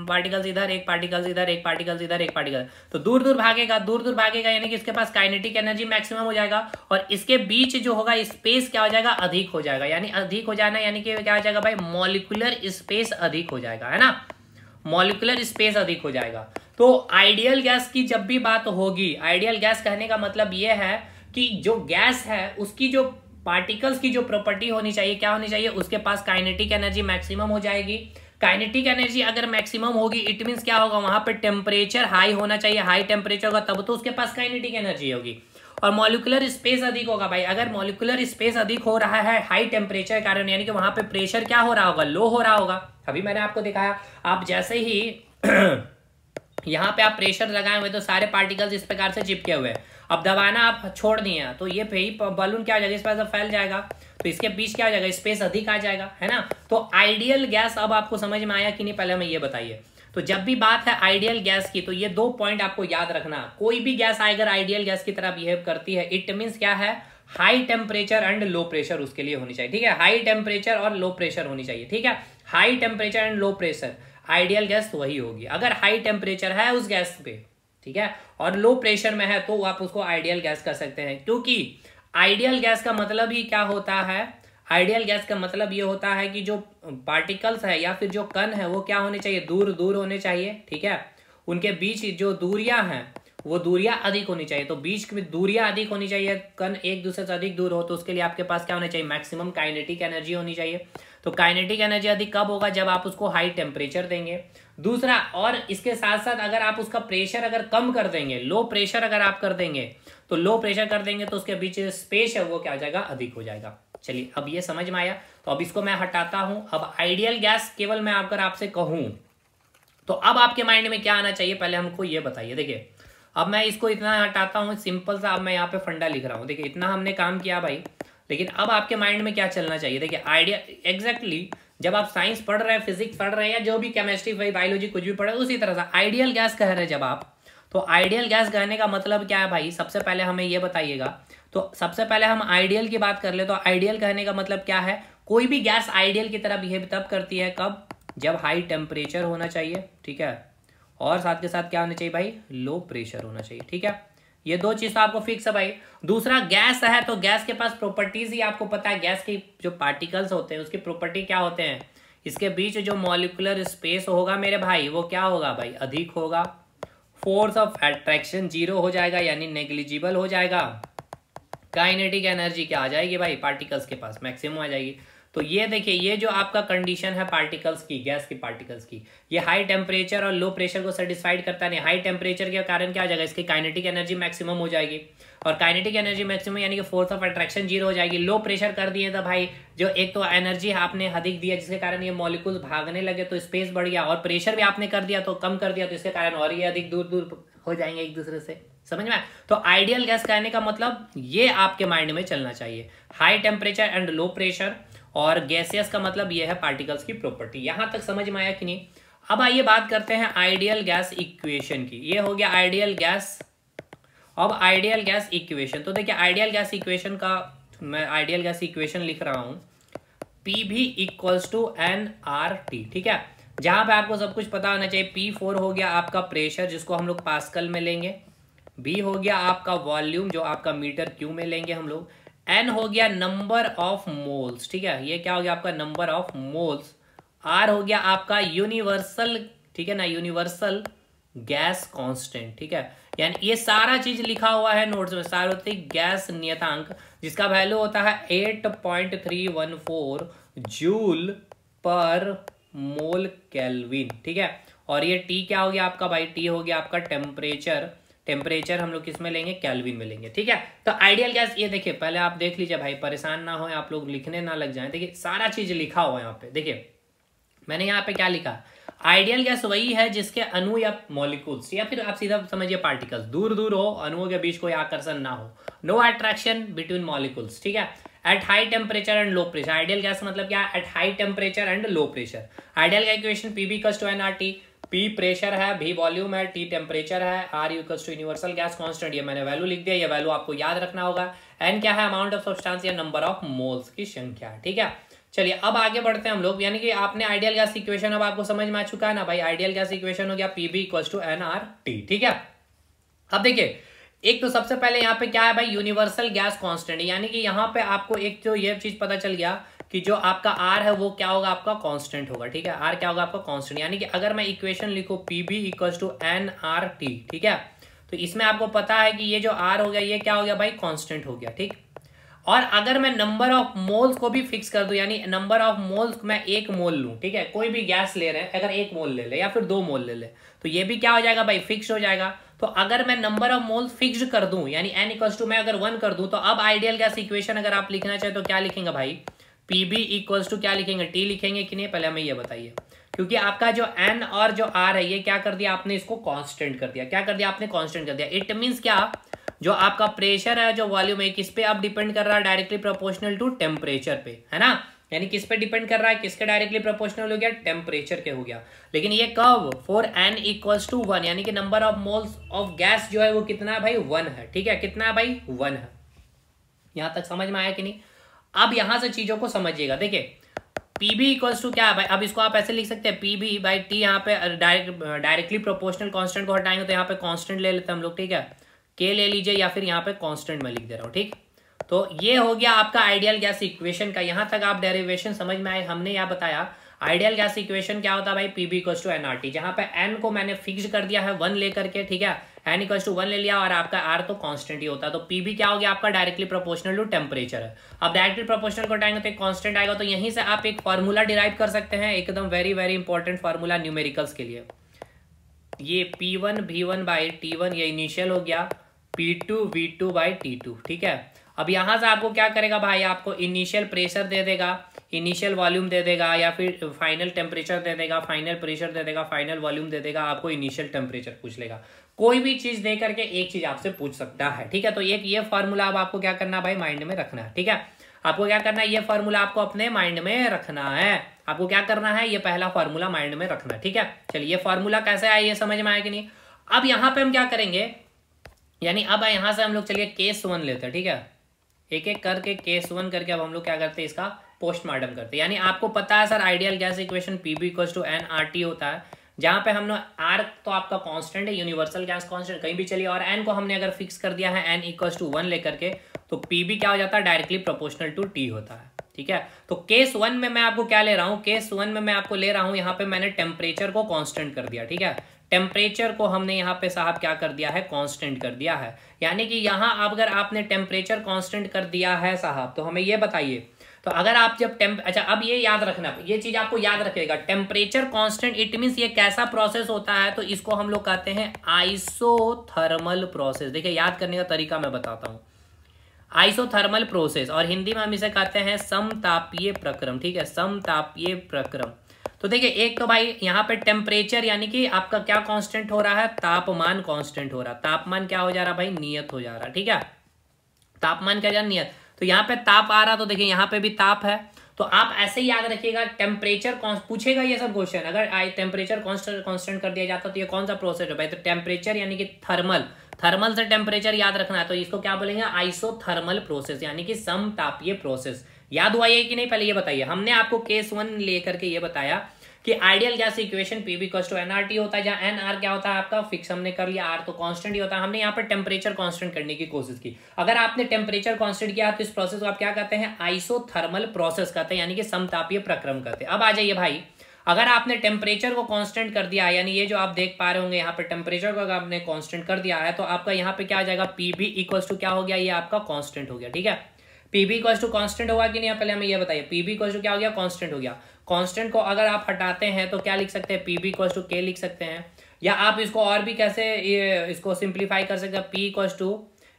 पार्टिकल्स इधर, एक पार्टिकल्स इधर, एक पार्टिकल्स इधर, एक पार्टिकल, तो दूर दूर भागेगा, यानी कि इसके पास काइनेटिक एनर्जी मैक्सिमम हो जाएगा, और इसके बीच जो होगा स्पेस क्या हो जाएगा, अधिक हो जाएगा, यानी अधिक हो जाना यानी कि क्या हो जाएगा भाई, मॉलिक्यूलर स्पेस अधिक हो जाएगा, है ना, मॉलिक्यूलर स्पेस अधिक हो जाएगा। तो आइडियल गैस की जब भी बात होगी, आइडियल गैस कहने का मतलब यह है कि जो गैस है उसकी जो पार्टिकल्स की जो प्रॉपर्टी होनी चाहिए, क्या होनी चाहिए, उसके पास काइनेटिक एनर्जी मैक्सिमम हो जाएगी। काइनेटिक एनर्जी अगर मैक्सिमम होगी इट मींस क्या होगा, वहां पे टेम्परेचर हाई होना चाहिए, हाई टेम्परेचर होगा तब तो उसके पास काइनेटिक एनर्जी होगी, और मॉलिक्यूलर स्पेस अधिक होगा भाई। अगर मॉलिक्यूलर स्पेस अधिक हो रहा है हाई टेम्परेचर के कारण, यानी कि वहां पे प्रेशर क्या हो रहा होगा, लो हो रहा होगा। अभी मैंने आपको दिखाया, आप जैसे ही यहाँ पे आप प्रेशर लगाए हुए तो सारे पार्टिकल्स इस प्रकार से चिपके हुए हैं, अब दबाना आप छोड़ दिए तो ये बलून क्या हो जाएगा, इस पर फैल जाएगा, तो इसके बीच क्या हो जाएगा, स्पेस अधिक आ जाएगा, है ना। तो आइडियल गैस अब आपको समझ में आया कि नहीं, पहले हमें ये बताइए। तो जब भी बात है आइडियल गैस की, तो ये 2 पॉइंट आपको याद रखना, कोई भी गैस अगर आइडियल गैस की तरह बिहेव करती है इट मींस क्या है, high temperature and low pressure उसके लिए होनी चाहिए, ठीक है, हाई टेम्परेचर और लो प्रेशर होनी चाहिए, ठीक है, high temperature and low pressure, ideal gas तो वही होगी। अगर हाई टेम्परेचर है उस गैस पे, ठीक है, और लो प्रेशर में है तो आप उसको आइडियल गैस कर सकते हैं, क्योंकि आइडियल गैस का मतलब ही क्या होता है, आइडियल गैस का मतलब ये होता है कि जो पार्टिकल्स है या फिर जो कण है वो क्या होने चाहिए, दूर दूर होने चाहिए, ठीक है, उनके बीच जो दूरियां हैं वो दूरियां अधिक होनी चाहिए, तो बीच में दूरियां अधिक होनी चाहिए, कण एक दूसरे से अधिक दूर हो, तो उसके लिए आपके पास क्या होना चाहिए, मैक्सिमम काइनेटिक एनर्जी होनी चाहिए। तो काइनेटिक एनर्जी अधिक कब होगा, जब आप उसको हाई टेम्परेचर देंगे। दूसरा, और इसके साथ साथ अगर आप उसका प्रेशर अगर कम कर देंगे, लो प्रेशर अगर आप कर देंगे, तो लो प्रेशर कर देंगे तो उसके बीच स्पेस है वो क्या हो जाएगा, अधिक हो जाएगा। चलिए अब ये समझ में आया, तो अब इसको मैं हटाता हूं। अब आइडियल गैस केवल मैं अगर आपसे कहूं तो अब आपके माइंड में क्या आना चाहिए, पहले हमको ये बताइए। देखिए अब मैं इसको इतना हटाता हूं, सिंपल सा, अब मैं यहाँ पे फंडा लिख रहा हूं, देखिए इतना हमने काम किया भाई, लेकिन अब आपके माइंड में क्या चलना चाहिए। देखिए आइडिया एग्जैक्टली जब आप साइंस पढ़ रहे हैं, फिजिक्स पढ़ रहे हैं, या जो भी केमिस्ट्री बायोलॉजी कुछ भी पढ़ रहे हैं, उसी तरह से आइडियल गैस कह रहे हैं जब आप, तो आइडियल गैस कहने का मतलब क्या है भाई, सबसे पहले हमें ये बताइएगा। तो सबसे पहले हम आइडियल की बात कर ले, तो आइडियल कहने का मतलब क्या है, कोई भी गैस आइडियल की तरह बिहेव तब करती है कब, जब हाई टेम्परेचर होना चाहिए, ठीक है, और साथ के साथ क्या होना चाहिए भाई, लो प्रेशर होना चाहिए, ठीक है, ये 2 चीज तो आपको फिक्स है भाई। दूसरा, गैस है तो गैस के पास प्रॉपर्टीज ही आपको पता है, गैस की जो पार्टिकल्स होते हैं उसकी प्रॉपर्टी क्या होते हैं, इसके बीच जो मॉलिक्यूलर स्पेस होगा मेरे भाई वो क्या होगा भाई, अधिक होगा। फोर्स ऑफ अट्रैक्शन जीरो हो जाएगा यानी नेग्लिजिबल हो जाएगा। काइनेटिक एनर्जी क्या आ जाएगी भाई, पार्टिकल्स के पास मैक्सिमम आ जाएगी। तो ये देखिए, ये जो आपका कंडीशन है पार्टिकल्स की, गैस की पार्टिकल्स की, ये हाई टेम्परेचर और लो प्रेशर को सेटिस्फाइड करता नहीं। हाई टेम्परेचर के कारण क्या आ जाएगा, इसकी काइनेटिक एनर्जी मैक्सिमम हो जाएगी, और काइनेटिक एनर्जी मैक्सिमम यानी कि फोर्स ऑफ अट्रैक्शन जीरो हो जाएगी। लो प्रेशर कर दिए तो भाई जो एक तो एनर्जी आपने अधिक दिया जिसके कारण ये मॉलिक्यूल्स भागने लगे तो स्पेस बढ़ गया, और प्रेशर भी आपने कर दिया तो कम कर दिया तो इसके कारण और ये अधिक दूर दूर हो जाएंगे एक दूसरे से। समझ में आया? तो आइडियल गैस कहने का मतलब ये आपके माइंड में चलना चाहिए, high temperature and low pressure, और गैसियस का मतलब ये है पार्टिकल्स की प्रॉपर्टी। यहां तक समझ में आया कि नहीं? अब आइए बात करते हैं आइडियल गैस इक्वेशन की। ये हो गया आइडियल गैस। अब आइडियल गैस इक्वेशन, तो देखिए आइडियल गैस इक्वेशन का मैं आइडियल गैस इक्वेशन लिख रहा हूं, PV इक्वल्स टू nRT, ठीक है। जहां पे आपको सब कुछ पता होना चाहिए। P4 हो गया आपका प्रेशर जिसको हम लोग पास्कल में लेंगे, B हो गया आपका वॉल्यूम जो आपका मीटर क्यू में लेंगे हम लोग, N हो गया नंबर ऑफ मोल्स, ठीक है, ये क्या हो गया आपका नंबर ऑफ मोल्स, R हो गया आपका यूनिवर्सल, ठीक है ना, यूनिवर्सल गैस कांस्टेंट, ठीक है। यानी ये सारा चीज लिखा हुआ है नोट्स में, सार्वत्रिक गैस नियतांक जिसका वैल्यू होता है 8.314 जूल पर मोल केल्विन, ठीक है। और ये T क्या हो गया आपका भाई, T हो गया आपका टेम्परेचर। टेम्परेचर हम लोग किस में लेंगे, केल्विन में लेंगे, ठीक है। तो आइडियल गैस ये देखिए, पहले आप देख लीजिए भाई, परेशान ना हो आप लोग, लिखने ना लग जाएं। देखिए सारा चीज लिखा हुआ है यहाँ पे, देखिए मैंने यहाँ पे क्या लिखा, आइडियल गैस वही है जिसके अणु या मॉलिक्यूल्स या फिर आप सीधा समझिए पार्टिकल्स दूर दूर हो, अणुओं के बीच कोई आकर्षण ना हो, नो अट्रैक्शन बिटवीन मॉलिक्यूल्स, ठीक है, at high temperature and low pressure. Ideal gas मतलब क्या, at high temperature and low pressure. Ideal gas equation PV equals to nRT, P pressure है, V वॉल्यूम है, T टेम्परेचर है, R equals to universal gas constant, ये मैंने value लिख दिया, ये वैल्यू आपको याद रखना होगा। N क्या है, अमाउंट ऑफ सब्सटेंस या नंबर ऑफ मोल्स की संख्या, ठीक है। चलिए अब आगे बढ़ते हैं हम लोग, यानी कि आपने आइडियल गैस इक्वेशन अब आपको समझ में आ चुका है ना भाई। आइडियल गैस इक्वेशन हो गया PV इक्वल्स टू nRT, ठीक है। अब देखिए एक तो सबसे पहले यहाँ पे क्या है भाई, यूनिवर्सल गैस कांस्टेंट, यानी कि यहाँ पे आपको एक जो ये चीज पता चल गया कि जो आपका R है वो क्या होगा, आपका कांस्टेंट होगा, ठीक है। R क्या होगा आपका कांस्टेंट, यानी कि अगर मैं इक्वेशन लिखूं PV इक्वल्स टू nRT, ठीक है, तो इसमें आपको पता है कि ये जो R हो गया ये क्या हो गया भाई, कांस्टेंट हो गया, ठीक। और अगर मैं नंबर ऑफ मोल्स को भी फिक्स कर दूं, यानी नंबर ऑफ मोल्स मैं 1 मोल लूं, ठीक है, कोई भी गैस ले रहे हैं अगर 1 मोल ले ले या फिर 2 मोल ले ले, तो ये भी क्या हो जाएगा भाई, फिक्स हो जाएगा। तो अगर मैं नंबर ऑफ मोल्स फिक्स कर दूं यानी n इक्वल्स टू मैं अगर 1 कर दूं, तो अब आइडियल गैस इक्वेशन अगर आप लिखना चाहे तो क्या लिखेंगे भाई, PV इक्वल्स टू क्या लिखेंगे, T लिखेंगे कि नहीं, पहले हमें ये बताइए। क्योंकि आपका जो N और जो R है ये क्या कर दिया आपने, इसको कांस्टेंट कर दिया। क्या कर दिया आपने, कांस्टेंट कर दिया। इट मींस क्या, जो आपका प्रेशर है, जो वॉल्यूम है, किस पे अब डिपेंड कर रहा है, डायरेक्टली प्रोपोर्शनल टू टेम्परेचर पे, है ना। यानी किस पे डिपेंड कर रहा है, किसके डायरेक्टली प्रोपोर्शनल हो गया, टेम्परेचर के हो गया। लेकिन ये कब, फॉर n इक्वल्स टू 1, यानी कि number of moles of gas जो है वो कितना है भाई, 1 है, ठीक है, कितना है भाई, 1 है। यहां तक समझ में आया कि नहीं? अब यहां से चीजों को समझिएगा। देखिए PV इक्वल्स टू क्या है भाई, अब इसको आप ऐसे लिख सकते हैं PV बाई T, यहाँ पे डायरेक्टली प्रोपोर्शनल कांस्टेंट को हटाएंगे तो यहाँ पे कांस्टेंट ले लेते हैं हम लोग, ठीक है, K ले लीजिए या फिर यहाँ पे कांस्टेंट में लिख दे रहा हूँ, ठीक। तो ये हो गया आपका आइडियल गैस इक्वेशन का। यहां तक आप डेरिवेशन समझ में आए। हमने यहाँ बताया आइडियल गैस इक्वेशन क्या होता है भाई, PV इक्वल्स टू nRT, जहां पे n को मैंने फिक्स कर दिया है 1 लेकर के, ठीक है, n इक्वल्स टू 1 ले लिया और आपका R तो कांस्टेंट ही होता है। तो PV क्या हो गया आपका, डायरेक्टली प्रोपोर्शनल टू टेम्परेचर है। अब डायरेक्टली प्रोपोर्शनल को हटाएंगे तो एक कांस्टेंट आएगा, तो यहीं से आप एक फार्मूला डिराइव कर सकते हैं, एकदम very very important formula numericals के लिए। ये P1 V1 बाई T1 ये इनिशियल हो गया, P2 V2 बाई T2, ठीक है। अब यहां से आपको क्या करेगा भाई, आपको इनिशियल प्रेशर दे देगा, इनिशियल वॉल्यूम दे देगा, या फिर फाइनल टेम्परेचर दे देगा, फाइनल प्रेशर दे देगा, फाइनल वॉल्यूम दे देगा, आपको इनिशियल टेम्परेचर पूछ लेगा। कोई भी चीज दे करके एक चीज आपसे पूछ सकता है, ठीक है। तो एक ये फॉर्मूला अब आपको क्या करना है भाई, माइंड में रखना है, ठीक है। आपको क्या करना है, ये फॉर्मूला आपको अपने माइंड में रखना है। आपको क्या करना है, ये पहला फॉर्मूला माइंड में रखना है, ठीक है। चलिए ये फॉर्मूला कैसे आया ये समझ में आया कि नहीं? अब यहाँ पे हम क्या करेंगे, यानी अब यहां से हम लोग चलिए केस 1 लेते हैं, ठीक है, एक एक करके केस 1 करके अब हम लोग क्या करते हैं, इसका पोस्टमार्टम करते हैं। यानी आपको पता है sir ideal gas equation PV equals to nRT होता है, जहां पे हमने R तो आपका कांस्टेंट है, यूनिवर्सल गैस कांस्टेंट कहीं भी चलिए, और n को हमने अगर फिक्स कर दिया है n इक्वल्स टू 1 लेकर के, तो PV क्या हो जाता है, डायरेक्टली प्रोपोर्शनल टू T होता है। ठीक है। तो केस 1 में मैं आपको क्या ले रहा हूं, केस 1 में मैं आपको ले रहा हूं, यहाँ पे मैंने टेम्परेचर को कांस्टेंट कर दिया, ठीक है। टेम्परेचर को हमने यहाँ पे साहब क्या कर दिया है, कांस्टेंट कर दिया है। यानी कि यहाँ अगर आपने टेम्परेचर कांस्टेंट कर दिया है साहब, तो हमें ये बताइए, तो अगर आप जब अच्छा अब ये याद रखना, ये चीज आपको याद रखिएगा, टेम्परेचर कांस्टेंट इट मींस ये कैसा प्रोसेस होता है, तो इसको हम लोग कहते हैं आइसोथर्मल प्रोसेस। देखिए याद करने का तरीका मैं बताता हूं, आइसोथर्मल प्रोसेस, और हिंदी में हम इसे कहते हैं समतापीय प्रक्रम, ठीक है, समतापीय प्रक्रम। तो देखिए एक तो भाई यहाँ पे टेम्परेचर यानी कि आपका क्या कांस्टेंट हो रहा है, तापमान कांस्टेंट हो रहा है। तापमान क्या हो जा रहा है भाई, नियत हो जा रहा है, ठीक है। तापमान क्या जा रहा है, नियत। तो यहाँ पे ताप आ रहा, तो देखिए यहाँ पे भी ताप है। तो आप ऐसे ही याद रखिएगा, टेम्परेचर पूछेगा ये सब क्वेश्चन, अगर टेम्परेचर कांस्टेंट कर दिया जाता तो ये कौन सा प्रोसेस है भाई, तो टेम्परेचर यानी कि थर्मल, थर्मल से टेम्परेचर याद रखना है, तो इसको क्या बोलेंगे, आइसोथर्मल प्रोसेस यानी कि समतापीय प्रोसेस। याद हुआ ये कि नहीं, पहले ये बताइए। हमने आपको केस 1 लेकर के ये बताया कि ideal gas equation PV equals to NRT होता है, जहां एनआर क्या होता है आपका फिक्स, हमने कर लिया, आर तो कांस्टेंट ही होता है। हमने यहाँ पर टेम्परेचर कांस्टेंट करने की कोशिश की। अगर आपने टेम्परेचर कांस्टेंट किया तो इस प्रोसेस को आप क्या कहते हैं, आइसोथर्मल प्रोसेस कहते हैं, यानी कि समतापीय प्रक्रम कहते हैं। अब आ जाइए भाई, अगर आपने टेम्परेचर को कांस्टेंट कर दिया, यानी ये जो आप देख पा रहे होंगे यहाँ पे टेम्परेचर को अगर आपने कांस्टेंट कर दिया है, तो आपका यहाँ पे क्या आ जाएगा, पीबी इक्वल्स टू क्या हो गया, ये आपका कांस्टेंट हो गया, ठीक है। पीबी इक्वल्स टू कांस्टेंट होगा कि नहीं, पहले हमें ये बताइए, पीबी इक्वल्स टू क्या हो गया, कांस्टेंट हो गया। कांस्टेंट को अगर आप हटाते हैं तो क्या लिख सकते हैं, पीबी इक्वल्स टू के लिख सकते हैं, या आप इसको और भी कैसे इसको सिंप्लीफाई कर सकते हैं, पी इक्वल्स टू,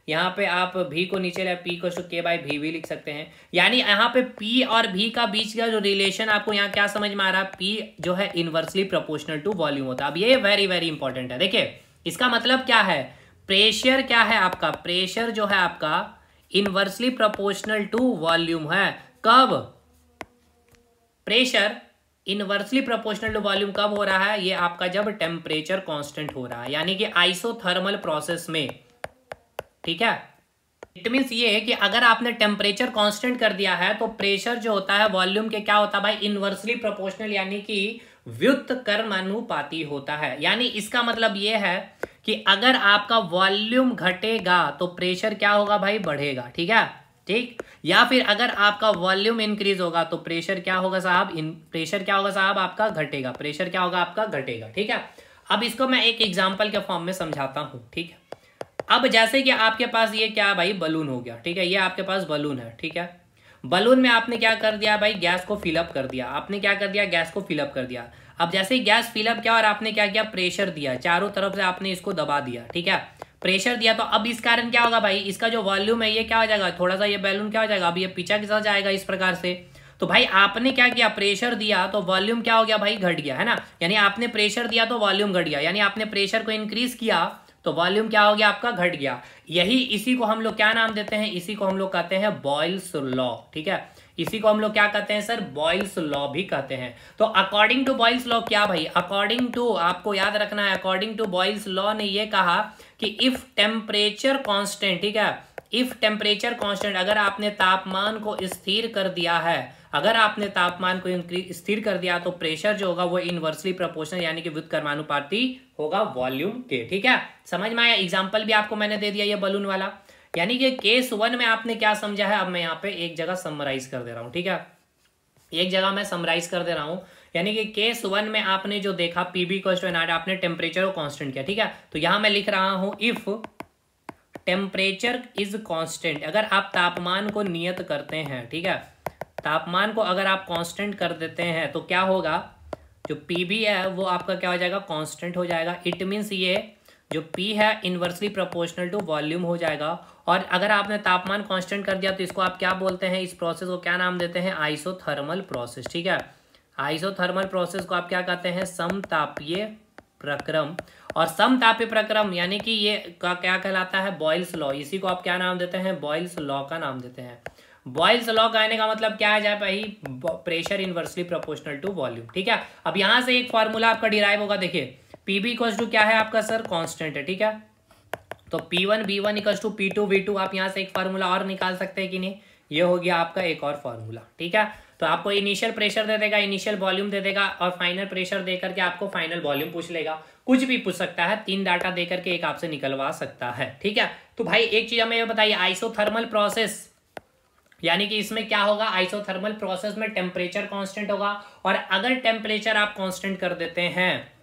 यहाँ पे आप भी को नीचे ले, पी इक्वल्स टू के बाई भी भी लिख सकते हैं। यानी यहाँ पे पी और भी का बीच का जो रिलेशन आपको यहाँ क्या समझ में आ रहा है, पी जो है इनवर्सली प्रोपोर्शनल टू वॉल्यूम होता है। अब ये वेरी वेरी इंपॉर्टेंट है। देखिए इसका मतलब क्या है, प्रेशर क्या है आपका, प्रेशर जो है आपका इनवर्सली प्रोपोर्शनल टू वॉल्यूम है। कब pressure inversely proportional to volume कब हो रहा है, ये आपका जब टेम्परेचर कांस्टेंट हो रहा है, यानी कि आइसोथर्मल प्रोसेस में, ठीक है। इट मींस ये है कि अगर आपने टेम्परेचर कांस्टेंट कर दिया है तो प्रेशर जो होता है वॉल्यूम के क्या होता है भाई, इनवर्सली प्रोपोर्शनल यानी कि व्युत्क्रमानुपाती होता है। यानी इसका मतलब ये है कि अगर आपका वॉल्यूम घटेगा तो प्रेशर क्या होगा भाई, बढ़ेगा, ठीक है, ठीक। या फिर अगर आपका वॉल्यूम इंक्रीज होगा तो प्रेशर क्या होगा साहब, प्रेशर क्या होगा साहब आपका घटेगा, प्रेशर क्या होगा आपका घटेगा, ठीक है। अब इसको मैं एक एग्जांपल के फॉर्म में समझाता हूं, ठीक है। अब जैसे कि आपके पास ये क्या भाई, बलून हो गया, ठीक है, ये आपके पास बलून है, ठीक है। बलून में आपने क्या कर दिया भाई, गैस को फिलअप कर दिया, आपने क्या कर दिया, गैस को फिलअप कर दिया। अब जैसे ही गैस फिलअप किया और आपने क्या किया, प्रेशर दिया, चारों तरफ से आपने इसको दबा दिया, ठीक है, प्रेशर दिया। तो अब इस कारण क्या होगा भाई, इसका जो वॉल्यूम है ये क्या हो जाएगा, थोड़ा सा ये बैलून क्या हो जाएगा, अब ये पीछा के साथ जाएगा इस प्रकार से। तो भाई आपने क्या किया, प्रेशर दिया तो वॉल्यूम क्या हो गया भाई, घट गया, है ना। यानी आपने प्रेशर दिया तो वॉल्यूम घट गया, यानी आपने प्रेशर को इंक्रीज किया तो वॉल्यूम क्या हो गया आपका, घट गया। यही इसी को हम लोग क्या नाम देते हैं, इसी को हम लोग कहते हैं बॉयल्स लॉ, ठीक है। इसी को हम लोग क्या कहते हैं सर, बॉयल्स लॉ भी कहते हैं। तो अकॉर्डिंग टू बॉयल्स लॉ क्या भाई, अकॉर्डिंग टू, आपको याद रखना है, अकॉर्डिंग टू बॉयल्स लॉ ने ये कहा कि इफ टेम्परेचर कांस्टेंट, ठीक है, इफ टेम्परेचर कांस्टेंट, अगर आपने तापमान को स्थिर कर दिया है, अगर आपने तापमान को स्थिर कर दिया तो प्रेशर जो होगा वो इनवर्सली प्रोपोर्शनल यानी कि व्युत्क्रमानुपाती होगा वॉल्यूम के, ठीक है। समझ में आया, एग्जांपल भी आपको मैंने दे दिया ये बलून वाला। यानी कि केस 1 में आपने क्या समझा है, अब मैं यहाँ पे एक जगह समराइज कर दे रहा हूँ, ठीक है, एक जगह मैं समराइज कर दे रहा हूँ। यानी कि केस 1 में आपने जो देखा पीबी इक्वल्स टू एनआर, आपने टेम्परेचर को कांस्टेंट किया, ठीक है। तो यहां मैं लिख रहा हूं इफ टेम्परेचर इज कांस्टेंट, अगर आप तापमान को नियत करते हैं, ठीक है, तापमान को अगर आप कांस्टेंट कर देते हैं तो क्या होगा, जो पीबी है वो आपका क्या हो जाएगा, कांस्टेंट हो जाएगा। इट मींस ये जो पी है इनवर्सली प्रोपोर्शनल टू वॉल्यूम हो जाएगा। और अगर आपने तापमान कांस्टेंट कर दिया तो इसको आप क्या बोलते हैं, इस प्रोसेस को क्या नाम देते हैं, आइसोथर्मल प्रोसेस, ठीक है। आइसोथर्मल प्रोसेस को आप क्या कहते हैं, समतापीय प्रक्रम। और समतापीय प्रक्रम यानी कि ये का क्या कहलाता है, बॉयल्स लॉ, इसी को आप क्या नाम देते हैं, बॉयल्स लॉ का नाम देते हैं। बॉयल्स लॉ कहने का मतलब क्या है जाए भाई, pressure inversely proportional to volume, ठीक है। अब यहां से एक फॉर्मूला आपका डिराइव होगा, देखिए पीबी इक्वल्स टू क्या है आपका सर, कांस्टेंट है, ठीक है। तो P1 B1 equals to P2 V2, आप यहां से एक फार्मूला और निकाल सकते हैं कि नहीं, ये हो गया आपका एक और फार्मूला, ठीक है। तो आपको इनिशियल प्रेशर दे देगा, इनिशियल वॉल्यूम दे देगा, और फाइनल प्रेशर देकर के आपको फाइनल वॉल्यूम पूछ लेगा, कुछ भी पूछ सकता है, 3 डाटा देकर के एक आपसे निकलवा सकता है, ठीक है। तो भाई एक चीज हमें ये बताइए, आइसोथर्मल प्रोसेस, यानी कि इसमें क्या होगा, आइसोथर्मल प्रोसेस में टेम्परेचर कांस्टेंट होगा, और अगर टेम्परेचर आप कांस्टेंट कर देते हैं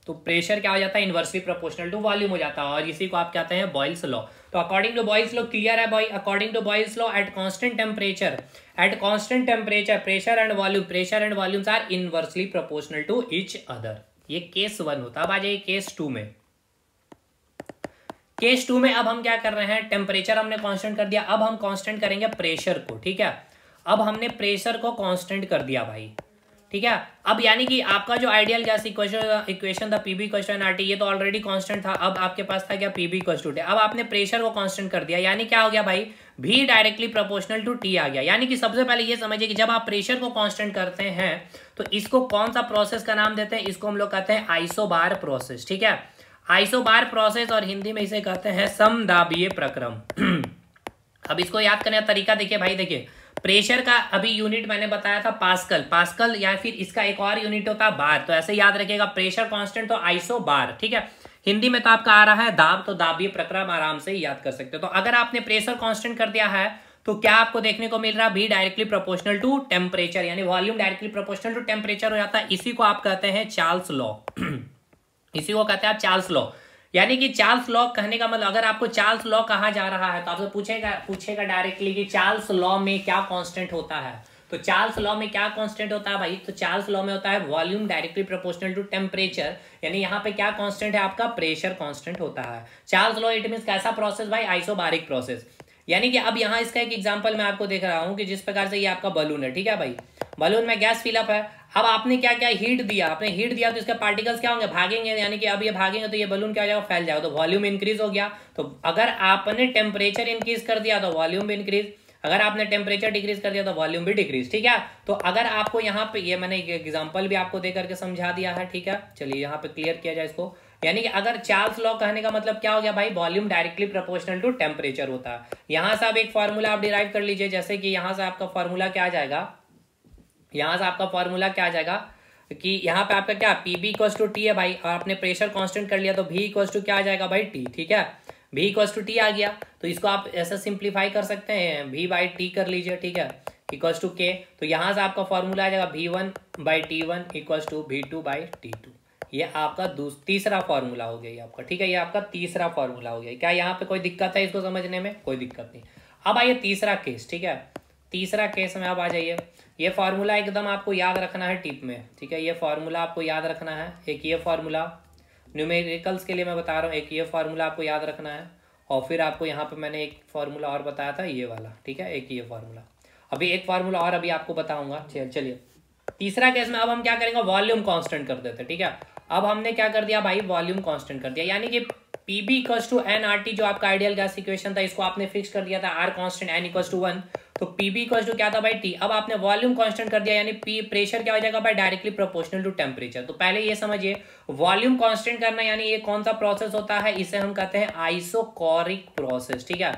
तो प्रेशर क्या हो जाता है, इनवर्सली प्रोपोर्शनल टू वॉल्यूम हो जाता है, और इसी को आप कहते हैं बॉयल्स लॉ। तो according to Boyle's law clear है भाई, according to Boyle's law at constant temperature pressure and volumes are inversely proportional to each other. ये केस 1 होता है। अब आ जाइए केस 2 में। केस 2 में अब हम क्या कर रहे हैं, टेम्परेचर हमने कांस्टेंट कर दिया, अब हम कांस्टेंट करेंगे प्रेशर को, ठीक है। अब हमने प्रेशर को कांस्टेंट कर दिया भाई, ठीक है। अब यानी कि आपका जो आइडियल गैस इक्वेशन था पीबी इक्वल टू आरटी, ये तो ऑलरेडी कांस्टेंट था। अब आपके पास था क्या, पीबी इक्वल टू टी। अब आपने प्रेशर को कांस्टेंट कर दिया, यानी क्या हो गया भाई, भी डायरेक्टली प्रोपोर्शनल टू टी आ गया। यानी कि सबसे पहले ये समझिए कि जब आप प्रेशर को कांस्टेंट करते हैं तो इसको कौन सा प्रोसेस का नाम देते हैं, इसको हम लोग कहते हैं आइसोबार प्रोसेस, ठीक है। आइसोबार प्रोसेस, और हिंदी में इसे कहते हैं समदाबीय प्रक्रम। अब इसको याद करने का तरीका देखिए भाई, देखिए प्रेशर का अभी यूनिट मैंने बताया था पास्कल, या फिर इसका एक और यूनिट होता है बार। तो ऐसे याद रखिएगा, प्रेशर कांस्टेंट तो आइसो बार, ठीक है। हिंदी में तो आपका आ रहा है दाब, तो दाबीय प्रक्रम आराम से याद कर सकते हो। तो अगर आपने प्रेशर कांस्टेंट कर दिया है तो क्या आपको देखने को मिल रहा है, भी डायरेक्टली प्रोपोर्शनल टू टेम्परेचर, यानी volume directly proportional to temperature हो जाता है। इसी को आप कहते हैं चार्ल्स लॉ। इसी को कहते हैं आप चार्ल्स लॉ। यानी कि चार्ल्स लॉ कहने का मतलब, अगर आपको चार्ल्स लॉ कहा जा रहा है तो आपसे पूछेगा डायरेक्टली कि चार्ल्स लॉ में क्या कांस्टेंट होता है। तो चार्ल्स लॉ में क्या कांस्टेंट होता है भाई, तो चार्ल्स लॉ में होता है volume directly proportional to temperature, यानी यहाँ पे क्या कांस्टेंट है आपका, प्रेशर कांस्टेंट होता है। चार्ल्स लॉ इट मींस कैसा प्रोसेस भाई, आइसोबारिक प्रोसेस। यानी कि अब यहाँ इसका एक एग्जांपल मैं आपको देख रहा हूँ कि जिस प्रकार से ये आपका बलून है, ठीक है भाई, बलून में गैस फिलअप है। अब आपने क्या क्या हीट दिया, आपने हीट दिया तो इसके पार्टिकल्स क्या होंगे, भागेंगे, यानी कि अब ये भागेंगे तो ये बलून क्या हो जाएगा, फैल जाएगा, तो वॉल्यूम इंक्रीज हो गया। तो अगर आपने टेम्परेचर इंक्रीज कर दिया तो वॉल्यूम भी इंक्रीज, अगर आपने टेम्परेचर डिक्रीज कर दिया तो वॉल्यूम भी डिक्रीज, ठीक है। तो अगर आपको यहाँ पे, ये मैंने एक एग्जांपल भी आपको दे करके समझा दिया है, ठीक है। चलिए यहाँ पे क्लियर किया जाए इसको। यानी कि अगर चार्ल्स लॉ कहने का मतलब क्या हो गया भाई, volume directly proportional to temperature होता है। यहाँ से आप एक फॉर्मूला आप डिराइव कर लीजिए, जैसे कि यहाँ से आपका फॉर्मूला क्या आ जाएगा, यहाँ से आपका फॉर्मूला क्या आ जाएगा कि यहाँ पे आपका क्या, P V equals to T है भाई, और आपने प्रेशर कांस्टेंट कर लिया तो भी इक्वल्स टू क्या आ जाएगा भाई, टी, ठीक है। भी इक्वल्स टू टी आ गया, तो इसको आप ऐसा सिंप्लीफाई कर सकते हैं, भी बाई टी कर लीजिए, ठीक है, इक्वल्स टू के। तो यहाँ से आपका फॉर्मूला आ जाएगा v1/t1 इक्वल्स टू v2/t2। ये आपका तीसरा फॉर्मूला हो गया ये आपका, ठीक है। ये आपका तीसरा फॉर्मूला हो गया। क्या यहाँ पे कोई दिक्कत है इसको समझने में, कोई दिक्कत नहीं। अब आइए तीसरा केस, ठीक है। तीसरा केस में आप आ जाइए, ये फार्मूला एकदम आपको याद रखना है टिप में, ठीक है। ये फार्मूला आपको याद रखना है, एक ये फार्मूला न्यूमेरिकल्स के लिए मैं बता रहा हूँ, एक ये फार्मूला आपको याद रखना है, और फिर आपको यहाँ पे मैंने एक फार्मूला और बताया था ये वाला, ठीक है, एक ये फार्मूला, अभी एक फार्मूला और अभी आपको बताऊंगा। चलिए तीसरा केस में अब हम क्या करेंगे, वॉल्यूम कांस्टेंट कर देते हैं, ठीक है। अब हमने क्या कर दिया भाई, वॉल्यूम कांस्टेंट कर दिया, यानी कि PV equals to N R T, जो आपका आइडियल गैस इक्वेशन था, इसको आपने फिक्स कर दिया था, R constant N equals to 1, तो पीबी इक्वल्स टू क्या था भाई, टी। अब आपने वॉल्यूम कांस्टेंट कर दिया, यानी पी प्रेशर क्या हो जाएगा भाई, डायरेक्टली प्रोपोर्शनल टू टेम्परेचर। तो पहले ये समझिए, वॉल्यूम कांस्टेंट करना यानी ये कौन सा प्रोसेस होता है, इसे हम कहते हैं आइसोकोरिक प्रोसेस, ठीक है।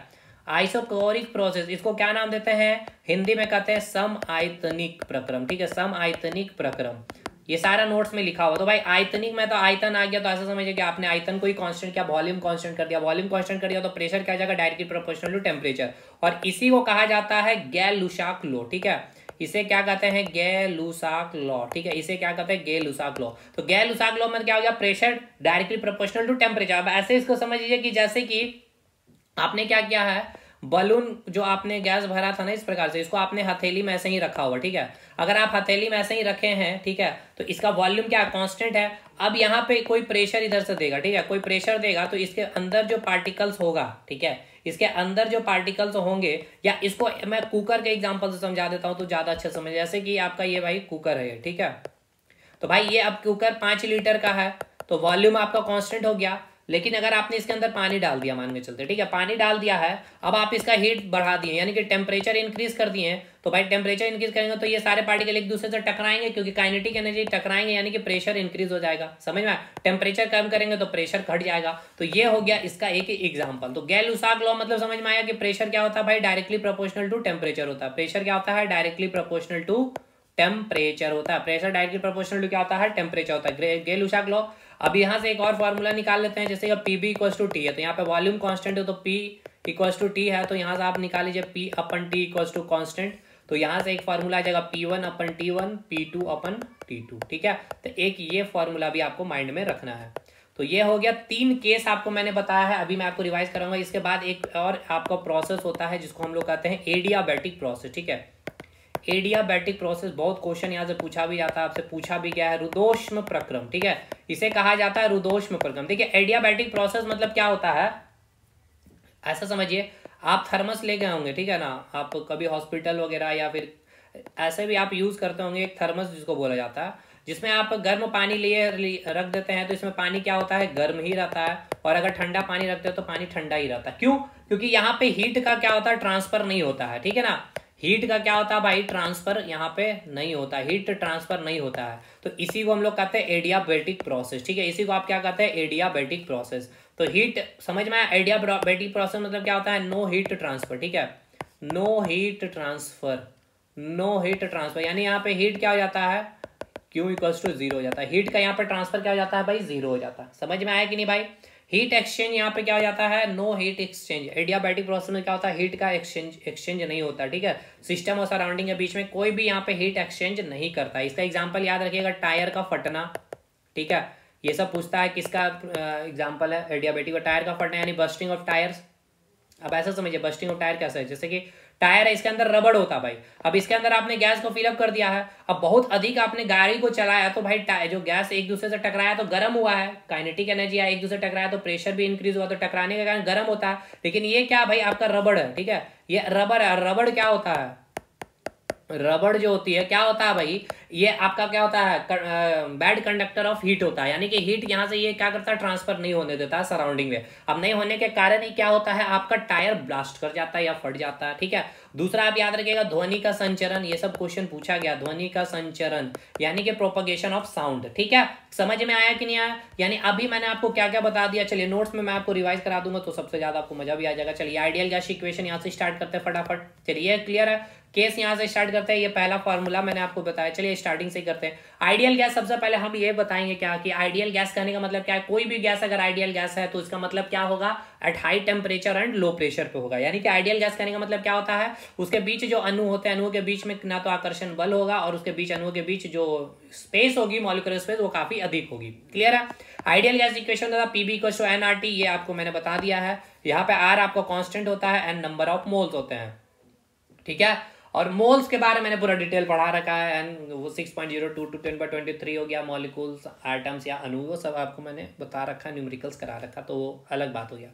आइसोकोरिक प्रोसेस, इसको क्या नाम देते हैं, हिंदी में कहते हैं समआयतनिक प्रक्रम, ठीक है, समआयतनिक प्रक्रम। ये सारा नोट्स में लिखा हुआ। तो भाई आयतनिक में तो आयतन आ गया, तो ऐसा समझिए कि आपने आयतन को ही कांस्टेंट किया, वॉल्यूम कांस्टेंट कर दिया, वॉल्यूम कांस्टेंट कर दिया तो प्रेशर क्या जाएगा, डायरेक्टली प्रोपोर्शनल टू टेम्परेचर, और इसी को कहा जाता है गैल-लुसाक लॉ, ठीक है। इसे क्या कहते हैं, गैल-लुसाक लॉ, ठीक है, इसे क्या कहते हैं, गैल-लुसाक लॉ। तो गैल-लुसाक लॉ में क्या हो गया, pressure directly proportional to temperature. अब ऐसे इसको समझ लीजिए कि जैसे कि आपने क्या किया है, बलून जो आपने गैस भरा था ना, इस प्रकार से इसको आपने हथेली में ऐसे ही रखा हुआ, ठीक है। अगर आप हथेली में ऐसे ही रखे हैं, ठीक है, तो इसका वॉल्यूम क्या कांस्टेंट है। अब यहाँ पे कोई प्रेशर इधर से देगा, ठीक है, कोई प्रेशर देगा तो इसके अंदर जो पार्टिकल्स होगा, ठीक है, इसके अंदर जो पार्टिकल्स होंगे, या इसको मैं कुकर के एग्जाम्पल से समझा देता हूँ तो ज्यादा अच्छा समझ, जैसे कि आपका ये भाई कुकर है, ठीक है। तो भाई ये अब कुकर 5 लीटर का है, तो वॉल्यूम आपका कांस्टेंट हो गया। लेकिन अगर आपने इसके अंदर पानी डाल दिया, मान के चलते, ठीक है, पानी डाल दिया है, अब आप इसका हीट बढ़ा दिए, यानी कि टेम्परेचर इंक्रीज कर दिए हैं, तो भाई टेम्परेचर इंक्रीज करेंगे तो ये सारे पार्टिकल एक दूसरे से टकराएंगे, क्योंकि काइनेटिक एनर्जी टकराएंगे, यानी कि प्रेशर इंक्रीज हो जाएगा, समझ में। टेम्परेचर कम करेंगे तो प्रेशर घट जाएगा। तो ये हो गया इसका एक एग्जाम्पल। तो गैल-लुसाक लॉ मतलब समझ में आया कि प्रेशर क्या होता है भाई, डायरेक्टली प्रोपोर्शनल टू टेम्परेचर होता है। प्रेशर क्या होता है, डायरेक्टली प्रोपोर्शनल टू टेम्परेचर होता है। प्रेशर डायरेक्टली प्रोपोर्शनल टू क्या होता है, टेम्परेचर होता है, गैल-लुसाक लॉ। अब यहाँ से एक और फॉर्मूला निकाल लेते हैं, जैसे P V equals to T है, तो यहाँ पे वॉल्यूम कांस्टेंट है, तो पी इक्वल्स टू टी है, तो यहाँ से आप निकाल लीजिए P अपन टी इक्वल्स टू कॉन्स्टेंट। तो यहाँ से एक फार्मूला आ जाएगा P1 अपन T1, P2 अपन T2। ठीक है, तो एक ये फार्मूला भी आपको माइंड में रखना है। तो ये हो गया 3 केस आपको मैंने बताया है, अभी मैं आपको रिवाइज कराऊंगा। इसके बाद एक और आपका प्रोसेस होता है जिसको हम लोग कहते हैं एडियाबैटिक प्रोसेस। ठीक है, एडियाबैटिक प्रोसेस बहुत क्वेश्चन यहाँ से पूछा भी जाता है, आपसे पूछा भी गया है। रुद्धोष्म प्रक्रम, ठीक है, इसे कहा जाता है रुद्धोष्म प्रक्रम। ठीक है, एडियाबैटिक प्रोसेस मतलब क्या होता है, ऐसा समझिए, आप थर्मस ले गए होंगे, ठीक है ना, आप कभी हॉस्पिटल वगैरह या फिर ऐसे भी आप यूज करते होंगे एक थर्मस जिसको बोला जाता है, जिसमें आप गर्म पानी लिए रख देते हैं, तो इसमें पानी क्या होता है, गर्म ही रहता है। और अगर ठंडा पानी रखते हो तो पानी ठंडा ही रहता है। क्यों? क्योंकि यहाँ पे हीट का क्या होता है, ट्रांसफर नहीं होता है। ठीक है ना, हीट का क्या होता है भाई, ट्रांसफर यहाँ पे नहीं होता, हीट ट्रांसफर नहीं होता है। तो इसी को हम लोग कहते हैं एडियाबैटिक प्रोसेस। ठीक है, इसी को आप क्या कहते हैं, एडियाबैटिक प्रोसेस। तो हीट समझ में आया, एडियाबैटिक प्रोसेस मतलब क्या होता है, नो हीट ट्रांसफर। ठीक है, no heat transfer, no heat transfer, यानी यहाँ पे हीट क्या हो जाता है, Q इक्वल्स टू जीरो हो जाता है। हीट का यहाँ पे ट्रांसफर क्या हो जाता है भाई, जीरो हो जाता है। समझ में आया कि नहीं भाई? हीट एक्सचेंज यहाँ पे क्या हो जाता है, no heat exchange. Adiabatic process में क्या होता है, हीट का एक्सचेंज नहीं होता। ठीक है, सिस्टम और सराउंडिंग के बीच में कोई भी यहाँ पे हीट एक्सचेंज नहीं करता। इसका एग्जाम्पल याद रखिएगा, टायर का फटना। ठीक है, ये सब पूछता है, किसका एग्जाम्पल है, एडियाबैटिक। टायर का फटना यानी बस्टिंग ऑफ टायर्स। अब ऐसा समझिए, बस्टिंग ऑफ टायर कैसा है, जैसे कि टायर है, इसके अंदर रबड़ होता है भाई। अब इसके अंदर आपने गैस को फिलअप कर दिया है, अब बहुत अधिक आपने गाड़ी को चलाया, तो भाई जो गैस एक दूसरे से टकराया तो गर्म हुआ है, काइनेटिक एनर्जी है, एक दूसरे से टकराया तो प्रेशर भी इंक्रीज हुआ, तो टकराने के कारण गर्म होता है। लेकिन ये क्या भाई, आपका रबड़ है। ठीक है, ये रबड़ है। रबड़ क्या होता है, रबड़ जो होती है क्या होता है भाई, ये आपका क्या होता है, बैड कंडक्टर ऑफ हीट होता है। यानी कि हीट यहाँ से ये क्या करता है, ट्रांसफर नहीं होने देता है सराउंडिंग में। अब नहीं होने के कारण ही क्या होता है, आपका टायर ब्लास्ट कर जाता है या फट जाता है। ठीक है, दूसरा आप याद रखिएगा, ध्वनि का संचरण। ये सब क्वेश्चन पूछा गया, ध्वनि का संचरण यानी कि प्रोपगेशन ऑफ साउंड। ठीक है, समझ में आया कि नहीं आया? यानी अभी मैंने आपको क्या क्या बता दिया। चलिए नोट्स में मैं आपको रिवाइज करा दूंगा तो सबसे ज्यादा आपको मजा भी आ जाएगा। चलिए आइडियल गैस इक्वेशन यहाँ से स्टार्ट करते हैं फटाफट। चलिए क्लियर है, केस यहाँ से स्टार्ट करते हैं। ये पहला फॉर्मूला मैंने आपको बताया, चलिए स्टार्टिंग से करते हैं। आइडियल गैस, सबसे पहले हम ये बताएंगे क्या कि आइडियल गैस कहने का मतलब क्या है। कोई भी गैस अगर आइडियल गैस है तो इसका मतलब क्या होगा, eight high temperature and low pressure पे होगा। यानी कि आइडियल गैस कहने का मतलब क्या होता है, उसके बीच जो अणु होते हैं, अणुओं के बीच में ना तो आकर्षण बल होगा और उसके बीच अणुओं के बीच जो स्पेस होगी, मॉलिक्यूलर स्पेस, वो काफी अधिक होगी। क्लियर है? आइडियल गैस इक्वेशन था PB इक्वल्स टू nRT, ये आपको मैंने बता दिया है। यहाँ पे R आपका कांस्टेंट होता है, N नंबर ऑफ मोल्स होते हैं। ठीक है, और मोल्स के बारे में मैंने पूरा डिटेल पढ़ा रखा है। एंड वो 6.02 टू 10/23 हो गया, मॉलिक्यूल्स, एटम्स या अणु, वो सब आपको मैंने बता रखा, न्यूमेरिकल्स करा रखा, तो वो अलग बात हो गया।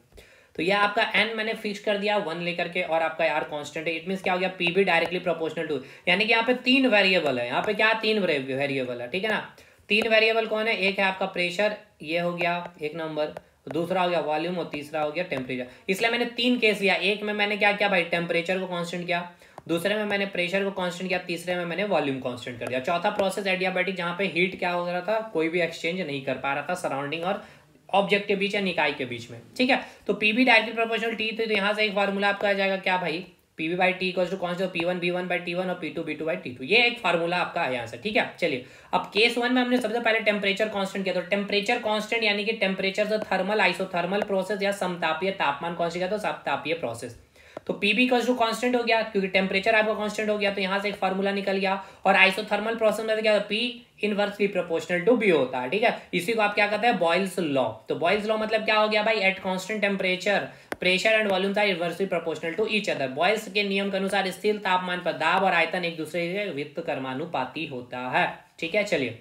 तो ये आपका n मैंने फिक्स कर दिया 1 लेकर के, और आपका r कांस्टेंट है। इट मींस क्या हो गया, PB डायरेक्टली प्रोपोर्शनल टू, यानी कि यहाँ पे 3 वेरिएबल है। यहाँ पे क्या 3 वेरिएबल है। ठीक है ना, 3 वेरिएबल कौन है, एक है आपका प्रेशर, ये हो गया एक नंबर, दूसरा हो गया वॉल्यूम, और तीसरा हो गया टेम्परेचर। इसलिए मैंने 3 केस लिया। एक में मैंने क्या किया भाई, टेम्परेचर को कांस्टेंट किया, दूसरे में मैंने प्रेशर को कांस्टेंट किया, तीसरे में मैंने वॉल्यूम कांस्टेंट कर दिया। चौथा प्रोसेस एडियाबैटिक, जहां पे हीट क्या हो रहा था, कोई भी एक्सचेंज नहीं कर पा रहा था सराउंडिंग और ऑब्जेक्ट के बीच या निकाय के बीच में। ठीक है, तो PB डायरेक्टली प्रोपोर्शनल T, तो यहाँ से एक फार्मूला आपका आ जाएगा क्या भाई, PB by T equals to constant P1 B1 by T1 और P2 B2 बाई T2। ये एक फार्मूला आपका है यहाँ से। ठीक है, चलिए अब केस 1 में हमने सबसे पहले टेम्परेचर कांस्टेंट किया। तो टेम्परेचर कांस्टेंट यानी कि टेम्परेचर से थर्मल, आइसोथर्मल प्रोसेस या समतापीय तापमान कांस्टेंट किया, तो समतापीय प्रोसेस। तो PB इक्वल्स टू कांस्टेंट हो गया, क्योंकि टेम्परेचर आपका कांस्टेंट हो गया, तो यहाँ से एक फार्मूला निकल गया। और आइसोथर्मल प्रोसेस में क्या, P inversely proportional to B होता है। ठीक है, इसी को आप क्या कहते हैं, बॉयल्स लॉ। तो बॉयल्स लॉ मतलब क्या हो गया भाई, at constant temperature pressure and volume are inversely proportional to each other. Boyle's के नियम के अनुसार स्थिर तापमान पर दाब और आयतन एक दूसरे के व्युत्क्रमानुपाती होता है। ठीक है, चलिए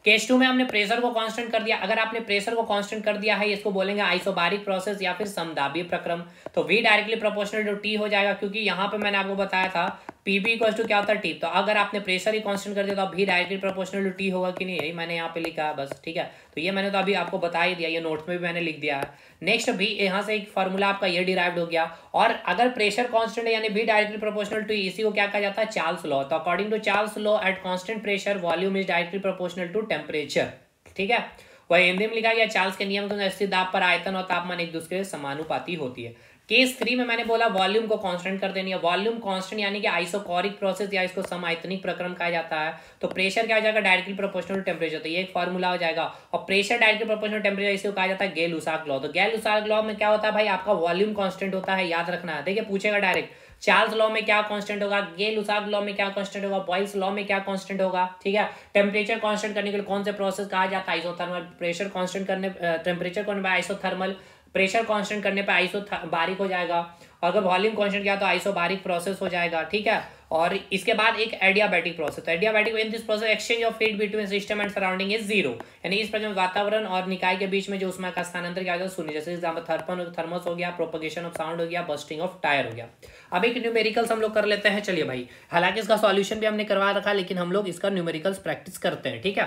केस 2 में हमने प्रेशर को कांस्टेंट कर दिया। अगर आपने प्रेशर को कांस्टेंट कर दिया है, इसको बोलेंगे आइसोबारिक प्रोसेस या फिर समदाबीय प्रक्रम। तो V directly proportional to T हो जाएगा, क्योंकि यहाँ पे मैंने आपको बताया था PB इक्वल्स टू क्या होता है, T। तो अगर आपने प्रेशर ही कांस्टेंट कर दिया तो अब V directly proportional to T होगा कि नहीं, यही मैंने यहाँ पे लिखा है बस। ठीक है, तो ये मैंने तो अभी आपको बता ही दिया, ये नोट्स में भी मैंने लिख दिया है। नेक्स्ट भी यहाँ से एक फार्मूला आपका ये डिराइव्ड हो गया। और अगर प्रेशर कांस्टेंट है यानी V डायरेक्टली प्रोपोर्शनल टू, इसी को क्या कहा जाता है, चार्ल्स लॉ। तो according to Charles law, at constant pressure volume is directly proportional to temperature. ठीक है, वह हिंदी में लिखा गया, चार्ल्स के नियम के अनुसार स्थिर दाब पर आयतन और तापमान एक दूसरे से समानुपाती होती है। केस 3 में मैंने बोला वॉल्यूम को कांस्टेंट कर देनी है। वॉल्यूम कांस्टेंट यानी कि आइसोकोरिक प्रोसेस या इसको समआयतनिक प्रक्रम कहा जाता है। तो प्रेशर क्या हो जाएगा, डायरेक्टली प्रोपोर्शनल टू टेम्परेचर, तो ये एक फॉर्मूला हो जाएगा। और प्रेशर डायरेक्टली प्रोपोर्शनल टेम्परेचर इसे कहा जाता है गेल-लुसाक लॉ। तो गेल-लुसाक लॉ में क्या होता है भाई, आपका वॉल्यूम कांस्टेंट होता है, याद रखना है। देखिए पूछेगा डायरेक्ट, चार्ल्स लॉ में क्या कांस्टेंट होगा, गेल-लुसाक लॉ में क्या कांस्टेंट होगा, बॉयल्स लॉ में क्या कांस्टेंट होगा, ठीक है। टेम्परेचर कांस्टेंट करने के लिए कौन से प्रोसेस कहा जाता है, आइसोथर्मल। प्रेशर कांस्टेंट करने, टेम्परेचर करने पे आइसोथर्मल, प्रेशर कांस्टेंट करने पे आइसोबारिक हो जाएगा। और अगर वॉल्यूम कांस्टेंट किया तो आइसोबारिक प्रोसेस हो जाएगा, ठीक है। और इसके बाद एक एडियाबैटिक प्रोसेस, तो adiabatic in this process exchange of heat between system and surrounding is zero, यानी इस प्रकार वातावरण और निकाय के बीच में जो ऊष्मा का स्थानांतरण किया जाता है शून्य। जैसे एग्जांपल थर्मस हो गया, प्रोपगेशन ऑफ साउंड हो गया, बस्टिंग ऑफ टायर हो गया। अब एक न्यूमेरिकल्स हम लोग कर लेते हैं। चलिए भाई, हालांकि इसका सॉल्यूशन भी हमने करवा रखा, लेकिन हम लोग इसका न्यूमेरिकल्स प्रैक्टिस करते हैं, ठीक है।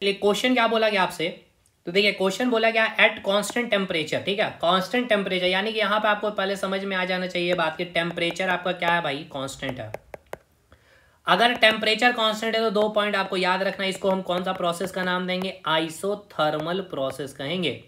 क्वेश्चन क्या बोला गया आपसे, तो देखिए क्वेश्चन बोला गया एट कांस्टेंट टेम्परेचर, ठीक है। कांस्टेंट टेम्परेचर यानी कि यहाँ पे आपको पहले समझ में आ जाना चाहिए बात की टेम्परेचर आपका क्या है भाई, कांस्टेंट है। अगर टेम्परेचर कांस्टेंट है तो 2 पॉइंट आपको याद रखना, इसको हम कौन सा प्रोसेस का नाम देंगे, आइसोथर्मल प्रोसेस कहेंगे।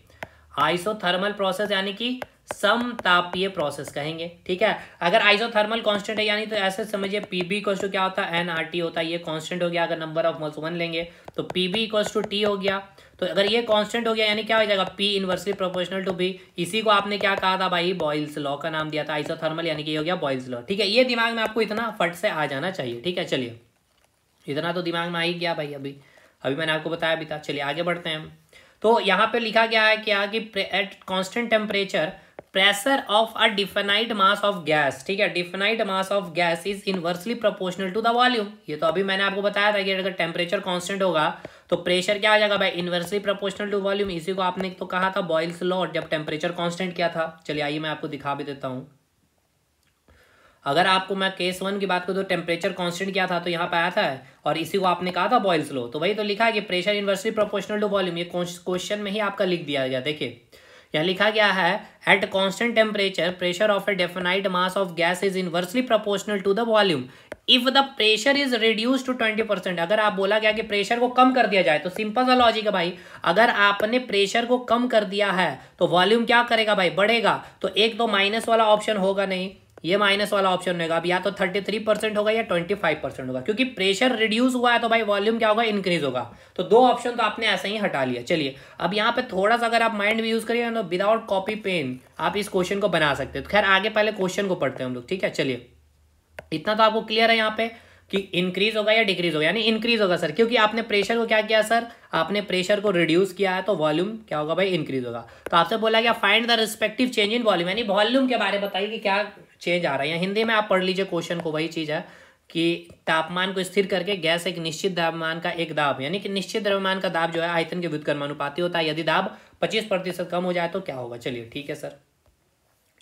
आइसोथर्मल प्रोसेस यानी कि समतापीय प्रोसेस कहेंगे, ठीक है। अगर आइसोथर्मल कांस्टेंट है यानी तो ऐसे समझिए पीबी इक्वल टू क्या होता है, एनआरटी होता है, ये कांस्टेंट हो गया। अगर नंबर ऑफ मोल्स 1 लेंगे तो पीबी इक्वल टू टी हो गया। तो अगर ये कांस्टेंट हो गया यानी क्या हो जाएगा, P inversely proportional to V. इसी को आपने क्या कहा था भाई, बॉयल्स लॉ का नाम दिया था, आइसोथर्मल यानी कि ये हो गया बॉयल्स लॉ, ठीक है। ये दिमाग में आपको इतना फट से आ जाना चाहिए, ठीक है। चलिए इतना तो दिमाग में आ ही गया भाई, अभी मैंने आपको बताया भी था। चलिए आगे बढ़ते हैं हम। तो यहाँ पे लिखा गया है क्या कि at constant temperature pressure of a definite mass of gas, ठीक है। Definite mass of gas is inversely proportional to the volume. ये तो अभी मैंने आपको बताया था कि अगर टेम्परेचर कांस्टेंट होगा तो प्रेशर क्या आ जाएगा भाई, इनवर्सली प्रोपोर्शनल टू वॉल्यूम। इसी को आपने तो कहा था बॉयल्स लॉ जब टेम्परेचर कांस्टेंट किया था। चलिए आइए मैं आपको दिखा भी देता हूँ। अगर आपको मैं केस 1 की बात करूँ तो टेम्परेचर कांस्टेंट किया था तो यहाँ पे आया था, और इसी को आपने कहा था बॉयल्स लॉ। तो वही तो लिखा है कि pressure inversely proportional to volume, ये क्वेश्चन में ही आपका लिख दिया गया। देखिए यहाँ लिखा गया है at constant temperature pressure of a definite mass of gas is inversely proportional to the volume if the pressure is reduce to 20%। अगर आप बोला गया कि प्रेशर को कम कर दिया जाए तो सिंपल सा लॉजिक है भाई, अगर आपने प्रेशर को कम कर दिया है तो वॉल्यूम क्या करेगा भाई, बढ़ेगा। तो एक तो माइनस वाला ऑप्शन होगा नहीं, ये माइनस वाला ऑप्शन होगा। अब या तो 33% होगा या 25% होगा, क्योंकि प्रेशर रिड्यूस हुआ है तो भाई वॉल्यूम क्या होगा, इंक्रीज होगा। तो 2 ऑप्शन तो आपने ऐसे ही हटा लिया। चलिए अब यहाँ पे थोड़ा सा अगर आप माइंड भी यूज करिए तो विदाउट कॉपी पेन आप इस क्वेश्चन को बना सकते हैं। तो खैर आगे पहले क्वेश्चन को पढ़ते हैं हम लोग, ठीक है। चलिए इतना तो आपको क्लियर है यहाँ पे कि इंक्रीज होगा या डिक्रीज होगा, यानी इंक्रीज होगा सर, क्योंकि आपने प्रेशर को क्या किया सर, आपने प्रेशर को रिड्यूस किया है तो वॉल्यूम क्या होगा भाई, इंक्रीज होगा। तो आपसे बोला गया find the respective change in volume, यानी वॉल्यूम के बारे में बताइए कि क्या चेंज आ रहा है। हिंदी में आप पढ़ लीजिए क्वेश्चन को, वही चीज है कि तापमान को स्थिर करके गैस एक निश्चित द्रव्यमान का एक दाब, यानी कि निश्चित द्रव्यमान का दाब जो है आयतन के व्युत्क्रमानुपाती होता है। यदि दाब 25% कम हो जाए तो क्या होगा। चलिए ठीक है सर,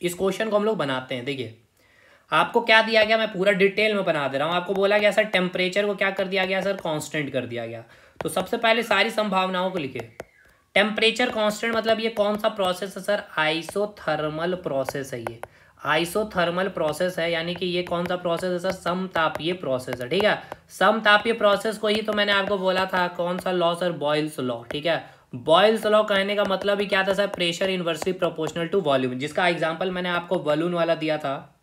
इस क्वेश्चन को हम लोग बनाते हैं। देखिए आपको क्या दिया गया, मैं पूरा डिटेल में बना दे रहा हूँ। आपको बोला गया सर टेम्परेचर को क्या कर दिया गया सर, कांस्टेंट कर दिया गया। तो सबसे पहले सारी संभावनाओं को लिखे। टेम्परेचर कांस्टेंट मतलब ये कौन सा प्रोसेस है सर, आइसोथर्मल प्रोसेस है। ये आइसोथर्मल प्रोसेस है, यानी कि ये कौन सा प्रोसेस है सर, समतापीय प्रोसेस है, ठीक है। समतापीय प्रोसेस को ही तो मैंने आपको बोला था कौन सा लॉ सर, बॉयल्स लॉ, ठीक है। बॉयल्स लॉ कहने का मतलब ही क्या था sir, pressure inversely proportional to volume, जिसका एग्जाम्पल मैंने आपको बलून वाला दिया था।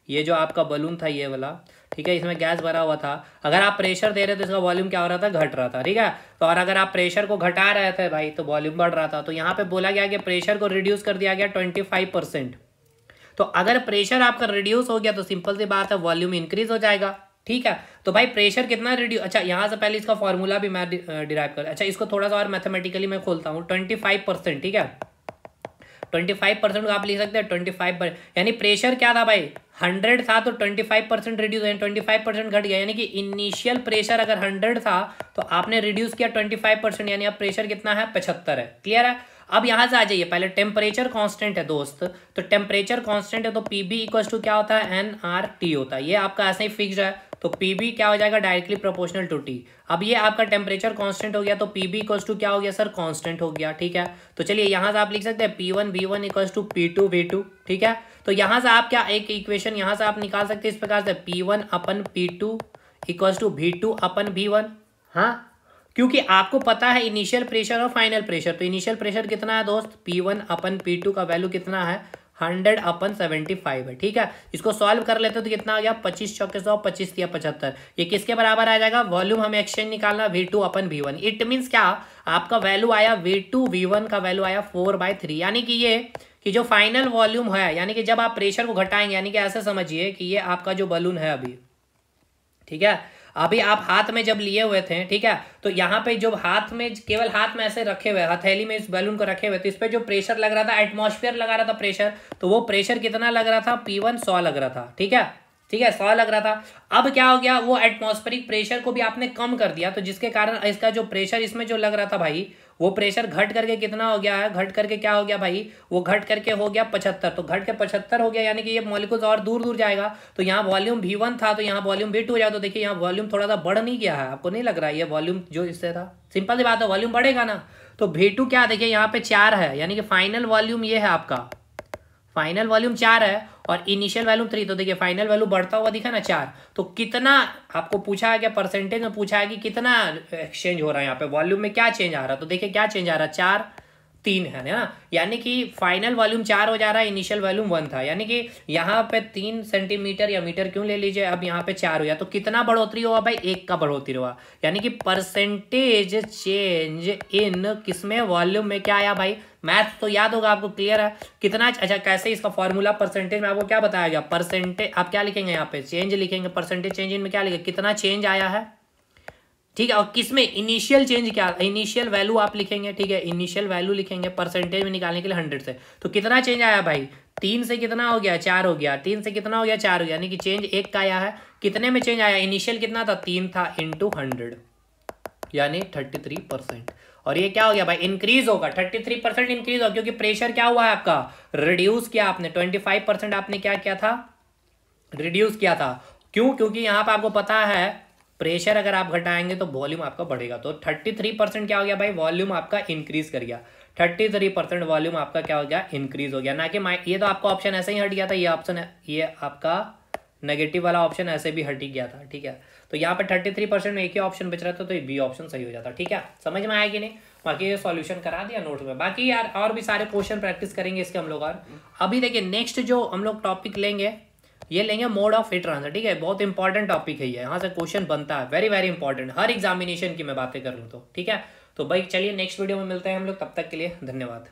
ये जो आपका बलून था ये वाला, ठीक है, इसमें गैस भरा हुआ था। अगर आप प्रेशर दे रहे थे तो इसका वॉल्यूम क्या हो रहा था, घट रहा था, ठीक है। तो और अगर आप प्रेशर को घटा रहे थे भाई तो वॉल्यूम बढ़ रहा था। तो यहाँ पे बोला गया कि प्रेशर को रिड्यूस कर दिया गया 25%। तो अगर प्रेशर आपका रिड्यूस हो गया तो सिंपल सी बात है वॉल्यूम इंक्रीज हो जाएगा, ठीक है। तो भाई प्रेशर कितना रिड्यूस, अच्छा यहाँ से पहले इसका फॉर्मूला भी मैं डिराइव कर, अच्छा इसको थोड़ा सा और मैथमेटिकली मैं खोलता हूँ। 25%, ठीक है, 25% को आप लिख सकते हैं 25%, यानी प्रेशर क्या था भाई 100 था तो 25% रिड्यूस, 25% घट गया। यानी कि इनिशियल प्रेशर अगर 100 था तो आपने रिड्यूस किया 25%, यानी अब प्रेशर कितना है, 75 है। क्लियर है। अब यहां से आ जाइए, पहले टेम्परेचर कांस्टेंट है दोस्त, तो टेम्परेचर कांस्टेंट है तो पीबी इक्वल टू क्या होता है, एनआरटी होता है। ये आपका ऐसे ही फिक्स्ड है, तो पीबी क्या हो जाएगा, डायरेक्टली प्रोपोर्शनल टू टी। अब ये आपका टेम्परेचर कांस्टेंट हो गया तो पीबी इक्वल टू क्या हो गया सर, कांस्टेंट हो गया, ठीक है। तो चलिए यहां से आप लिख सकते हैं P1 V1 equal to P2 V2, ठीक है। तो यहां से आप क्या एक इक्वेशन यहां से आप निकाल सकते हैं इस प्रकार से, P1 upon P2 equal to V2 upon V1। हाँ, क्योंकि आपको पता है इनिशियल प्रेशर और फाइनल प्रेशर। तो इनिशियल प्रेशर कितना है दोस्त, P1 अपन P2 का वैल्यू कितना है, 100/75 है। ठीक है, इसको सॉल्व कर लेते तो कितना आ गया, 25 चौके 100, 25 दिया 75। ये किसके बराबर आ जाएगा, वॉल्यूम हमें एक्सचेंज निकालना V2/V1। इट मीन्स क्या, आपका वैल्यू आया V2/V1 का वैल्यू आया 4/3। यानी कि ये कि जो फाइनल वॉल्यूम है, यानी कि जब आप प्रेशर को घटाएंगे, यानी कि ऐसे समझिए कि ये आपका जो बलून है अभी, ठीक है, अभी आप हाथ में जब लिए हुए थे, ठीक है, तो यहाँ पे जो हाथ में, केवल हाथ में ऐसे रखे हुए, हथेली में इस बैलून को रखे हुए, तो इस पे जो प्रेशर लग रहा था, एटमॉस्फेयर लगा रहा था प्रेशर, तो वो प्रेशर कितना लग रहा था, P1 100 लग रहा था। ठीक है, ठीक है, 100 लग रहा था। अब क्या हो गया, वो एटमॉस्फेरिक प्रेशर को भी आपने कम कर दिया, तो जिसके कारण इसका जो प्रेशर इसमें जो लग रहा था भाई, वो प्रेशर घट करके कितना हो गया है, घट करके क्या हो गया भाई, वो घट करके हो गया 75। तो घट के 75 हो गया, यानी कि ये मॉलिक्यूल्स और दूर दूर जाएगा। तो यहाँ वॉल्यूम V1 था, तो यहाँ वॉल्यूम V2 हो जाए। तो देखिए यहाँ वॉल्यूम थोड़ा सा बढ़ नहीं गया है, आपको नहीं लग रहा है ये वॉल्यूम जो इससे था, सिंपल सी बात है, वॉल्यूम बढ़ेगा ना। तो V2 क्या, देखिए यहाँ पे 4 है, यानी कि फाइनल वॉल्यूम ये है आपका, फाइनल वॉल्यूम 4 है और इनिशियल वैल्यूम 3। तो देखिए फाइनल वैल्यू बढ़ता हुआ दिखा ना 4। तो कितना आपको पूछा है, क्या परसेंटेज में पूछा है कि कितना एक्सचेंज हो रहा है यहाँ पे, वॉल्यूम में क्या चेंज आ रहा है। तो देखिए क्या चेंज आ रहा है, 4 3 है ना, यानी कि फाइनल वॉल्यूम 4 हो जा रहा है, इनिशियल वॉल्यूम 1 था, यानी कि यहाँ पे 3 सेंटीमीटर या मीटर क्यों ले लीजिए, अब यहाँ पे 4 हो गया। तो कितना बढ़ोतरी हुआ भाई, 1 का बढ़ोतरी हुआ, यानी कि परसेंटेज चेंज इन किसमें, वॉल्यूम में क्या आया भाई। मैथ तो याद होगा आपको, क्लियर है कितना। अच्छा कैसे इसका फॉर्मूला, परसेंटेज में आपको क्या बताया गया, परसेंटेज आप क्या लिखेंगे यहाँ पे, चेंज लिखेंगे, परसेंटेज चेंज इन में क्या लिखेंगे, कितना चेंज आया है। ठीक है, और किसमें, इनिशियल चेंज क्या, इनिशियल वैल्यू आप लिखेंगे। ठीक है, इनिशियल वैल्यू लिखेंगे परसेंटेज में निकालने के लिए 100 से। तो कितना चेंज आया भाई, 3 से कितना हो गया, 4 हो गया, 3 से कितना हो गया, 4 हो गया, यानी कि चेंज 1 का आया है। कितने में चेंज आया, इनिशियल कितना था, 3 था, इंटू 100 यानी 33%। और ये क्या हो गया भाई, इंक्रीज होगा, 33% इंक्रीज होगा, क्योंकि प्रेशर क्या हुआ है आपका, रिड्यूस किया आपने, 25% आपने क्या किया था, रिड्यूस किया था। क्यों, क्योंकि यहाँ पर आपको पता है प्रेशर अगर आप घटाएंगे तो वॉल्यूम आपका बढ़ेगा। तो 33% क्या हो गया भाई, वॉल्यूम आपका इंक्रीज कर गया, 33% वॉल्यूम आपका क्या हो गया, इंक्रीज हो गया। ना कि ये तो आपका ऑप्शन ऐसे ही हट गया था, ये ऑप्शन, ये आपका नेगेटिव वाला ऑप्शन ऐसे भी हट ही गया था। ठीक है, तो यहाँ पे 33% में एक ही ऑप्शन बच रहा था, तो ये बी ऑप्शन सही हो जाता। ठीक है, समझ में आया कि नहीं। बाकी ये सॉल्यूशन करा दिया नोट में, बाकी यार और भी सारे क्वेश्चन प्रैक्टिस करेंगे इसके हम लोग। और अभी देखिए नेक्स्ट जो हम लोग टॉपिक लेंगे, ये लेंगे मोड ऑफ हीट ट्रांसफर। ठीक है, बहुत इंपॉर्टेंट टॉपिक है ये, यहाँ से क्वेश्चन बनता है, वेरी वेरी इंपॉर्टेंट, हर एग्जामिनेशन की मैं बातें कर लूँ तो। ठीक है, तो भाई चलिए नेक्स्ट वीडियो में मिलते हैं हम लोग, तब तक के लिए धन्यवाद।